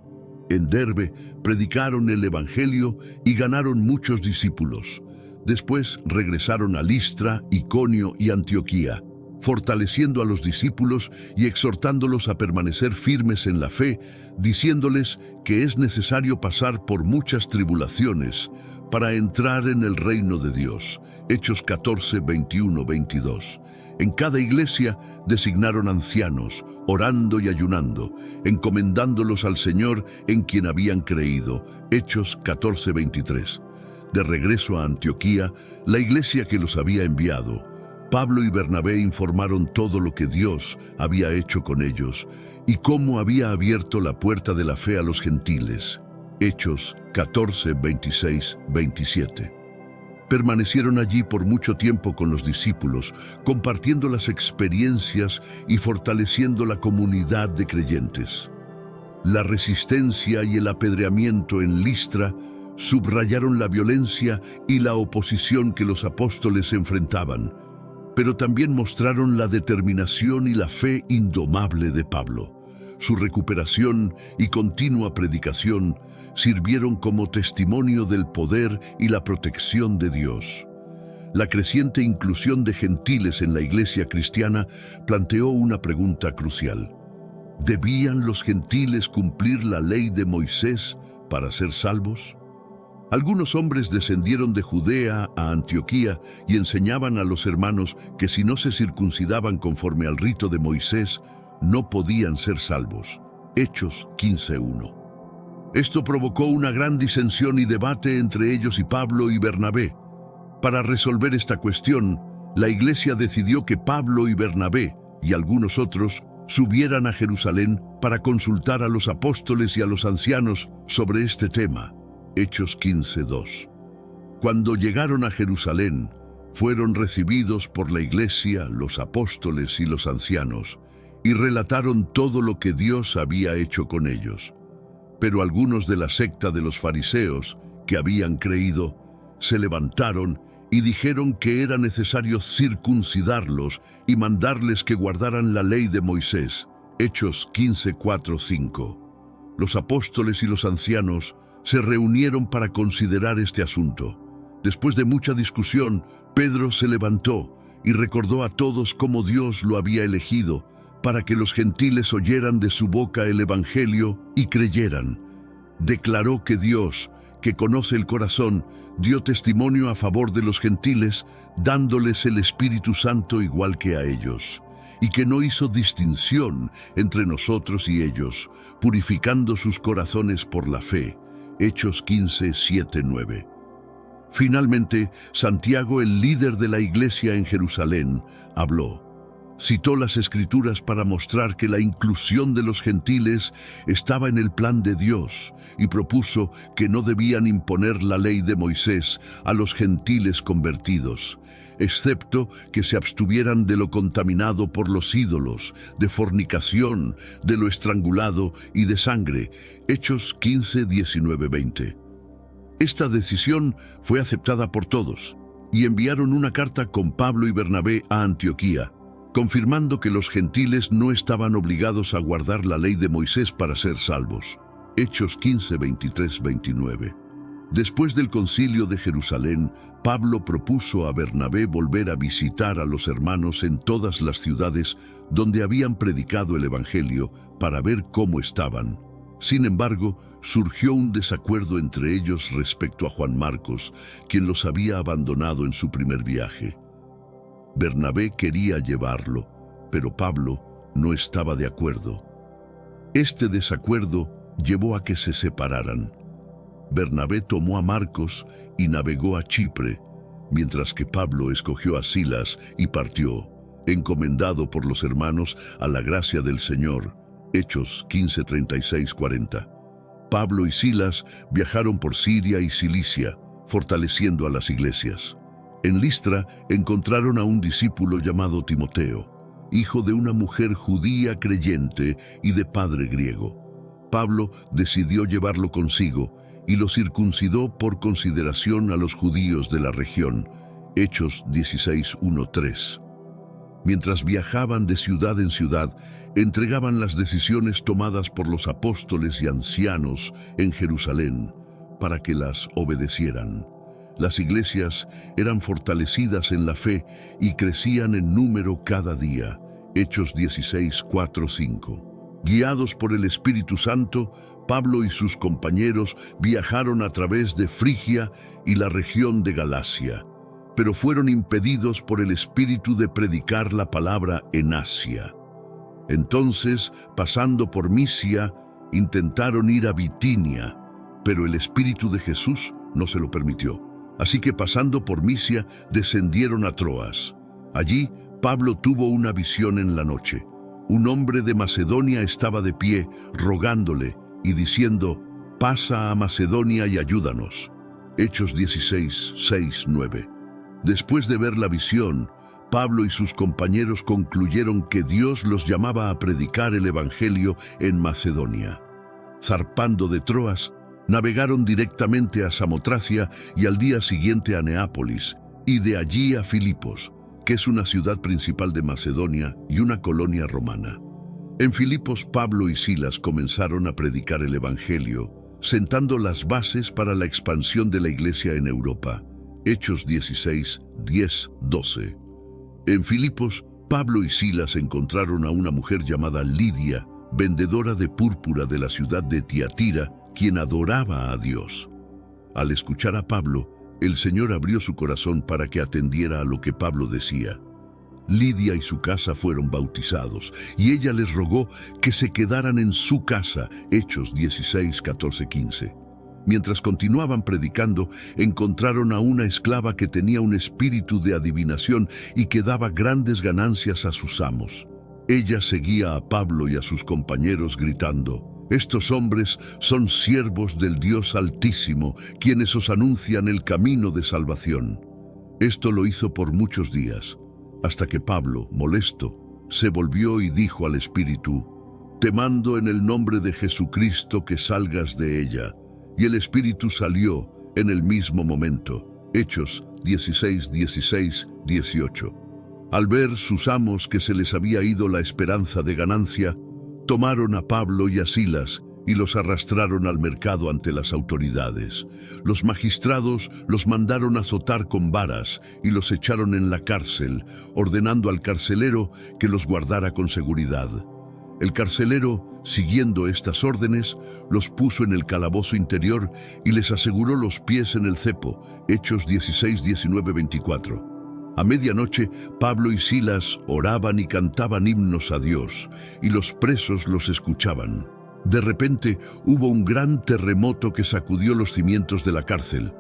En Derbe predicaron el Evangelio y ganaron muchos discípulos. Después regresaron a Listra, Iconio y Antioquía, fortaleciendo a los discípulos y exhortándolos a permanecer firmes en la fe, diciéndoles que es necesario pasar por muchas tribulaciones para entrar en el reino de Dios. Hechos 14, 21, 22. En cada iglesia designaron ancianos, orando y ayunando, encomendándolos al Señor en quien habían creído. Hechos 14, 23. De regreso a Antioquía, la iglesia que los había enviado, Pablo y Bernabé informaron todo lo que Dios había hecho con ellos y cómo había abierto la puerta de la fe a los gentiles. Hechos 14, 26, 27. Permanecieron allí por mucho tiempo con los discípulos, compartiendo las experiencias y fortaleciendo la comunidad de creyentes. La resistencia y el apedreamiento en Listra subrayaron la violencia y la oposición que los apóstoles enfrentaban, pero también mostraron la determinación y la fe indomable de Pablo. Su recuperación y continua predicación sirvieron como testimonio del poder y la protección de Dios. La creciente inclusión de gentiles en la iglesia cristiana planteó una pregunta crucial. ¿Debían los gentiles cumplir la ley de Moisés para ser salvos? Algunos hombres descendieron de Judea a Antioquía y enseñaban a los hermanos que si no se circuncidaban conforme al rito de Moisés, no podían ser salvos. Hechos 15:1. Esto provocó una gran disensión y debate entre ellos y Pablo y Bernabé. Para resolver esta cuestión, la iglesia decidió que Pablo y Bernabé y algunos otros subieran a Jerusalén para consultar a los apóstoles y a los ancianos sobre este tema. Hechos 15:2. Cuando llegaron a Jerusalén, fueron recibidos por la iglesia, los apóstoles y los ancianos, y relataron todo lo que Dios había hecho con ellos. Pero algunos de la secta de los fariseos, que habían creído, se levantaron y dijeron que era necesario circuncidarlos y mandarles que guardaran la ley de Moisés. Hechos 15:4-5. Los apóstoles y los ancianos se reunieron para considerar este asunto. Después de mucha discusión, Pedro se levantó y recordó a todos cómo Dios lo había elegido para que los gentiles oyeran de su boca el Evangelio y creyeran. Declaró que Dios, que conoce el corazón, dio testimonio a favor de los gentiles, dándoles el Espíritu Santo igual que a ellos, y que no hizo distinción entre nosotros y ellos, purificando sus corazones por la fe. Hechos 15, 7, 9. Finalmente, Santiago, el líder de la iglesia en Jerusalén, habló. Citó las Escrituras para mostrar que la inclusión de los gentiles estaba en el plan de Dios y propuso que no debían imponer la ley de Moisés a los gentiles convertidos, excepto que se abstuvieran de lo contaminado por los ídolos, de fornicación, de lo estrangulado y de sangre. Hechos 15, 19, 20. Esta decisión fue aceptada por todos y enviaron una carta con Pablo y Bernabé a Antioquía, confirmando que los gentiles no estaban obligados a guardar la ley de Moisés para ser salvos. Hechos 15, 23, 29. Después del concilio de Jerusalén, Pablo propuso a Bernabé volver a visitar a los hermanos en todas las ciudades donde habían predicado el Evangelio para ver cómo estaban. Sin embargo, surgió un desacuerdo entre ellos respecto a Juan Marcos, quien los había abandonado en su primer viaje. Bernabé quería llevarlo, pero Pablo no estaba de acuerdo. Este desacuerdo llevó a que se separaran. Bernabé tomó a Marcos y navegó a Chipre, mientras que Pablo escogió a Silas y partió, encomendado por los hermanos a la gracia del Señor. Hechos 15, 36, 40. Pablo y Silas viajaron por Siria y Cilicia, fortaleciendo a las iglesias. En Listra encontraron a un discípulo llamado Timoteo, hijo de una mujer judía creyente y de padre griego. Pablo decidió llevarlo consigo y lo circuncidó por consideración a los judíos de la región. Hechos 16, 1, 3. Mientras viajaban de ciudad en ciudad, entregaban las decisiones tomadas por los apóstoles y ancianos en Jerusalén para que las obedecieran. Las iglesias eran fortalecidas en la fe y crecían en número cada día. Hechos 16, 4, 5. Guiados por el Espíritu Santo, Pablo y sus compañeros viajaron a través de Frigia y la región de Galacia, pero fueron impedidos por el Espíritu de predicar la palabra en Asia. Entonces, pasando por Misia, intentaron ir a Bitinia, pero el Espíritu de Jesús no se lo permitió. Así que pasando por Misia, descendieron a Troas. Allí, Pablo tuvo una visión en la noche. Un hombre de Macedonia estaba de pie, rogándole y diciendo, «Pasa a Macedonia y ayúdanos». Hechos 16, 6, 9. Después de ver la visión, Pablo y sus compañeros concluyeron que Dios los llamaba a predicar el Evangelio en Macedonia. Zarpando de Troas, navegaron directamente a Samotracia y al día siguiente a Neápolis, y de allí a Filipos, que es una ciudad principal de Macedonia y una colonia romana. En Filipos, Pablo y Silas comenzaron a predicar el Evangelio, sentando las bases para la expansión de la iglesia en Europa. Hechos 16, 10, 12. En Filipos, Pablo y Silas encontraron a una mujer llamada Lidia, vendedora de púrpura de la ciudad de Tiatira, quien adoraba a Dios. Al escuchar a Pablo, el Señor abrió su corazón para que atendiera a lo que Pablo decía. Lidia y su casa fueron bautizados, y ella les rogó que se quedaran en su casa. Hechos 16, 14, 15. Mientras continuaban predicando, encontraron a una esclava que tenía un espíritu de adivinación y que daba grandes ganancias a sus amos. Ella seguía a Pablo y a sus compañeros gritando, «Estos hombres son siervos del Dios Altísimo, quienes os anuncian el camino de salvación». Esto lo hizo por muchos días, hasta que Pablo, molesto, se volvió y dijo al espíritu, «Te mando en el nombre de Jesucristo que salgas de ella». Y el espíritu salió en el mismo momento. Hechos 16, 16, 18. Al ver sus amos que se les había ido la esperanza de ganancia, tomaron a Pablo y a Silas y los arrastraron al mercado ante las autoridades. Los magistrados los mandaron azotar con varas y los echaron en la cárcel, ordenando al carcelero que los guardara con seguridad. El carcelero, siguiendo estas órdenes, los puso en el calabozo interior y les aseguró los pies en el cepo. Hechos 16, 19, 24. A medianoche, Pablo y Silas oraban y cantaban himnos a Dios, y los presos los escuchaban. De repente, hubo un gran terremoto que sacudió los cimientos de la cárcel.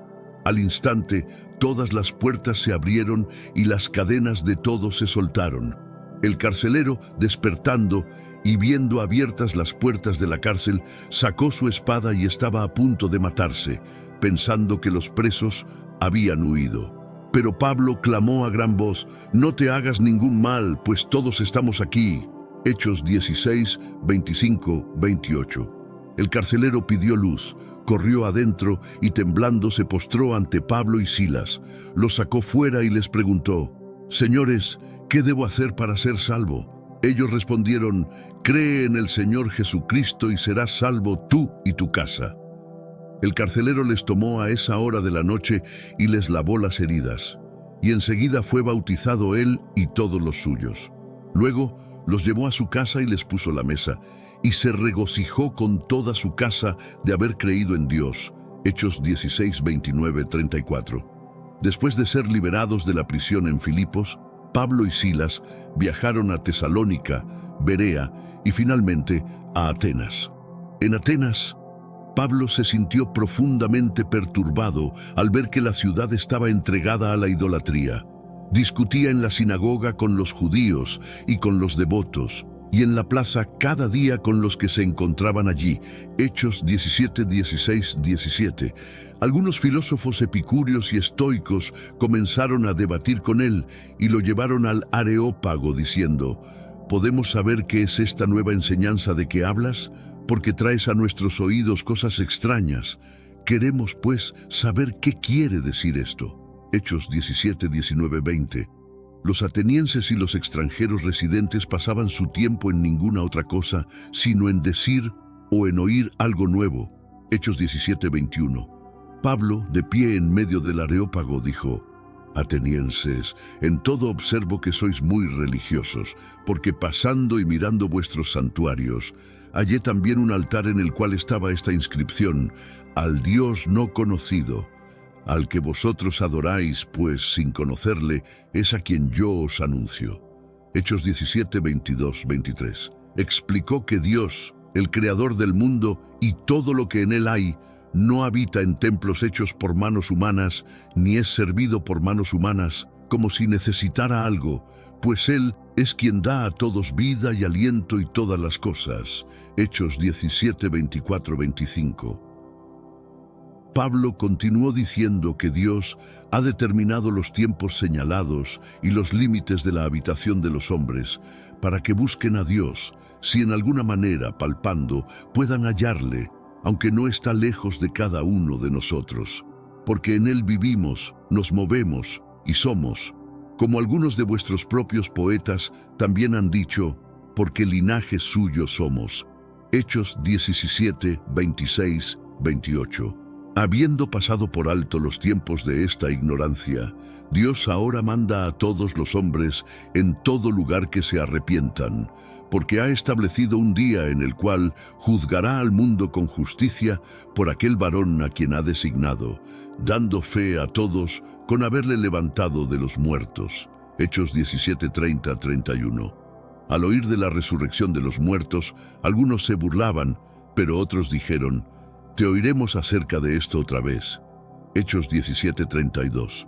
Al instante, todas las puertas se abrieron y las cadenas de todos se soltaron. El carcelero, despertando y viendo abiertas las puertas de la cárcel, sacó su espada y estaba a punto de matarse, pensando que los presos habían huido. Pero Pablo clamó a gran voz: «No te hagas ningún mal, pues todos estamos aquí». Hechos 16, 25, 28. El carcelero pidió luz, corrió adentro y temblando se postró ante Pablo y Silas. Los sacó fuera y les preguntó: «Señores, ¿qué debo hacer para ser salvo?». Ellos respondieron: «Cree en el Señor Jesucristo y serás salvo tú y tu casa». El carcelero les tomó a esa hora de la noche y les lavó las heridas, y enseguida fue bautizado él y todos los suyos. Luego los llevó a su casa y les puso la mesa, y se regocijó con toda su casa de haber creído en Dios. Hechos 16, 29, 34. Después de ser liberados de la prisión en Filipos, Pablo y Silas viajaron a Tesalónica, Berea y finalmente a Atenas. En Atenas, Pablo se sintió profundamente perturbado al ver que la ciudad estaba entregada a la idolatría. Discutía en la sinagoga con los judíos y con los devotos, y en la plaza cada día con los que se encontraban allí. Hechos 17, 16, 17. Algunos filósofos epicúreos y estoicos comenzaron a debatir con él y lo llevaron al Areópago diciendo: «¿Podemos saber qué es esta nueva enseñanza de que hablas? Porque traes a nuestros oídos cosas extrañas. Queremos, pues, saber qué quiere decir esto». Hechos 17, 19, 20. Los atenienses y los extranjeros residentes pasaban su tiempo en ninguna otra cosa, sino en decir o en oír algo nuevo. Hechos 17, 21. Pablo, de pie en medio del Areópago, dijo: «Atenienses, en todo observo que sois muy religiosos, porque pasando y mirando vuestros santuarios, hallé también un altar en el cual estaba esta inscripción: al Dios no conocido. Al que vosotros adoráis, pues sin conocerle, es a quien yo os anuncio». Hechos 17, 22, 23. Explicó que Dios, el creador del mundo y todo lo que en él hay, no habita en templos hechos por manos humanas, ni es servido por manos humanas, como si necesitara algo, pues él es quien da a todos vida y aliento y todas las cosas. Hechos 17, 24, 25. Pablo continuó diciendo que Dios ha determinado los tiempos señalados y los límites de la habitación de los hombres, para que busquen a Dios, si en alguna manera, palpando, puedan hallarle, aunque no está lejos de cada uno de nosotros. Porque en él vivimos, nos movemos y somos, como algunos de vuestros propios poetas también han dicho, porque linaje suyo somos. Hechos 17, 26, 28. Habiendo pasado por alto los tiempos de esta ignorancia, Dios ahora manda a todos los hombres en todo lugar que se arrepientan, porque ha establecido un día en el cual juzgará al mundo con justicia por aquel varón a quien ha designado, dando fe a todos con haberle levantado de los muertos. Hechos 17, 30, 31. Al oír de la resurrección de los muertos, algunos se burlaban, pero otros dijeron: «Te oiremos acerca de esto otra vez». Hechos 17, 32.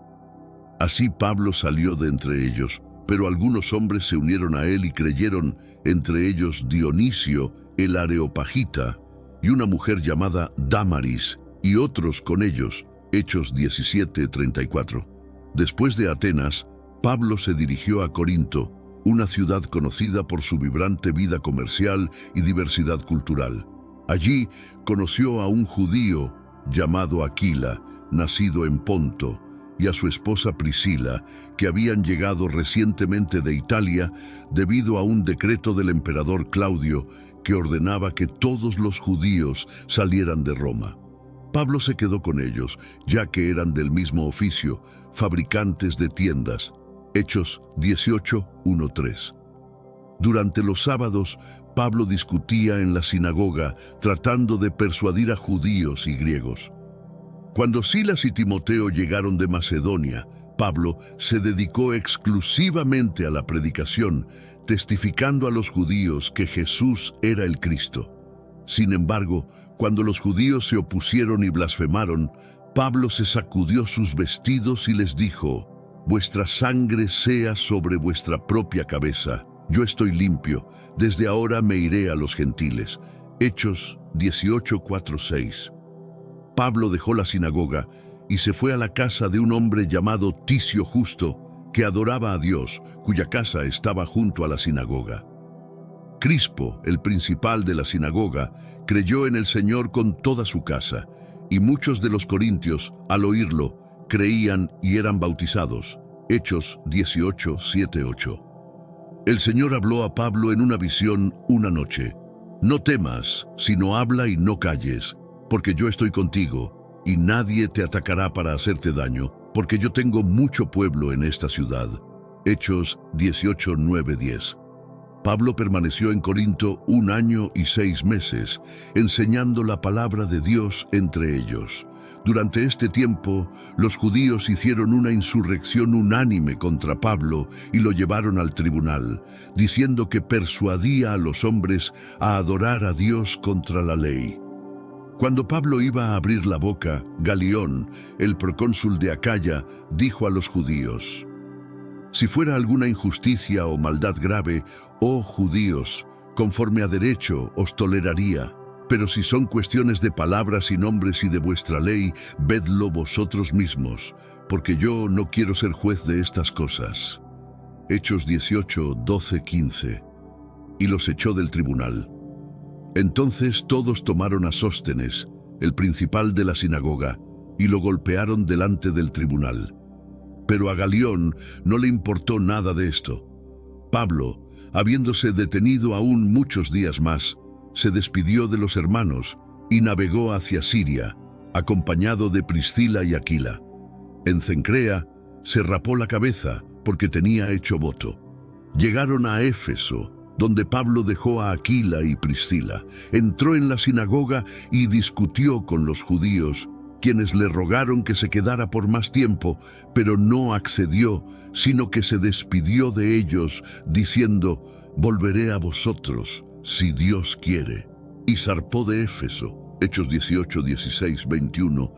Así Pablo salió de entre ellos, pero algunos hombres se unieron a él y creyeron, entre ellos Dionisio, el Areopagita, y una mujer llamada Dámaris, y otros con ellos. Hechos 17, 34. Después de Atenas, Pablo se dirigió a Corinto, una ciudad conocida por su vibrante vida comercial y diversidad cultural. Allí conoció a un judío llamado Aquila, nacido en Ponto, y a su esposa Priscila, que habían llegado recientemente de Italia debido a un decreto del emperador Claudio que ordenaba que todos los judíos salieran de Roma. Pablo se quedó con ellos, ya que eran del mismo oficio, fabricantes de tiendas. Hechos 18, 1-3. Durante los sábados, Pablo discutía en la sinagoga tratando de persuadir a judíos y griegos. Cuando Silas y Timoteo llegaron de Macedonia, Pablo se dedicó exclusivamente a la predicación, testificando a los judíos que Jesús era el Cristo. Sin embargo, cuando los judíos se opusieron y blasfemaron, Pablo se sacudió sus vestidos y les dijo: «Vuestra sangre sea sobre vuestra propia cabeza. Yo estoy limpio. Desde ahora me iré a los gentiles». Hechos 18:4-6. Pablo dejó la sinagoga y se fue a la casa de un hombre llamado Ticio Justo, que adoraba a Dios, cuya casa estaba junto a la sinagoga. Crispo, el principal de la sinagoga, creyó en el Señor con toda su casa, y muchos de los corintios, al oírlo, creían y eran bautizados. Hechos 18:7-8. El Señor habló a Pablo en una visión una noche: «No temas, sino habla y no calles, porque yo estoy contigo, y nadie te atacará para hacerte daño, porque yo tengo mucho pueblo en esta ciudad». Hechos 18:9-10. Pablo permaneció en Corinto 1 año y 6 meses, enseñando la palabra de Dios entre ellos. Durante este tiempo, los judíos hicieron una insurrección unánime contra Pablo y lo llevaron al tribunal, diciendo que persuadía a los hombres a adorar a Dios contra la ley. Cuando Pablo iba a abrir la boca, Galión, el procónsul de Acaya, dijo a los judíos: «Si fuera alguna injusticia o maldad grave, oh judíos, conforme a derecho os toleraría. Pero si son cuestiones de palabras y nombres y de vuestra ley, vedlo vosotros mismos, porque yo no quiero ser juez de estas cosas». Hechos 18:12-15. Y los echó del tribunal. Entonces todos tomaron a Sóstenes, el principal de la sinagoga, y lo golpearon delante del tribunal. Pero a Galión no le importó nada de esto. Pablo, habiéndose detenido aún muchos días más, se despidió de los hermanos y navegó hacia Siria, acompañado de Priscila y Aquila. En Cencrea se rapó la cabeza porque tenía hecho voto. Llegaron a Éfeso, donde Pablo dejó a Aquila y Priscila. Entró en la sinagoga y discutió con los judíos, quienes le rogaron que se quedara por más tiempo, pero no accedió, sino que se despidió de ellos, diciendo: «Volveré a vosotros, si Dios quiere». Y zarpó de Éfeso. Hechos 18:16-21.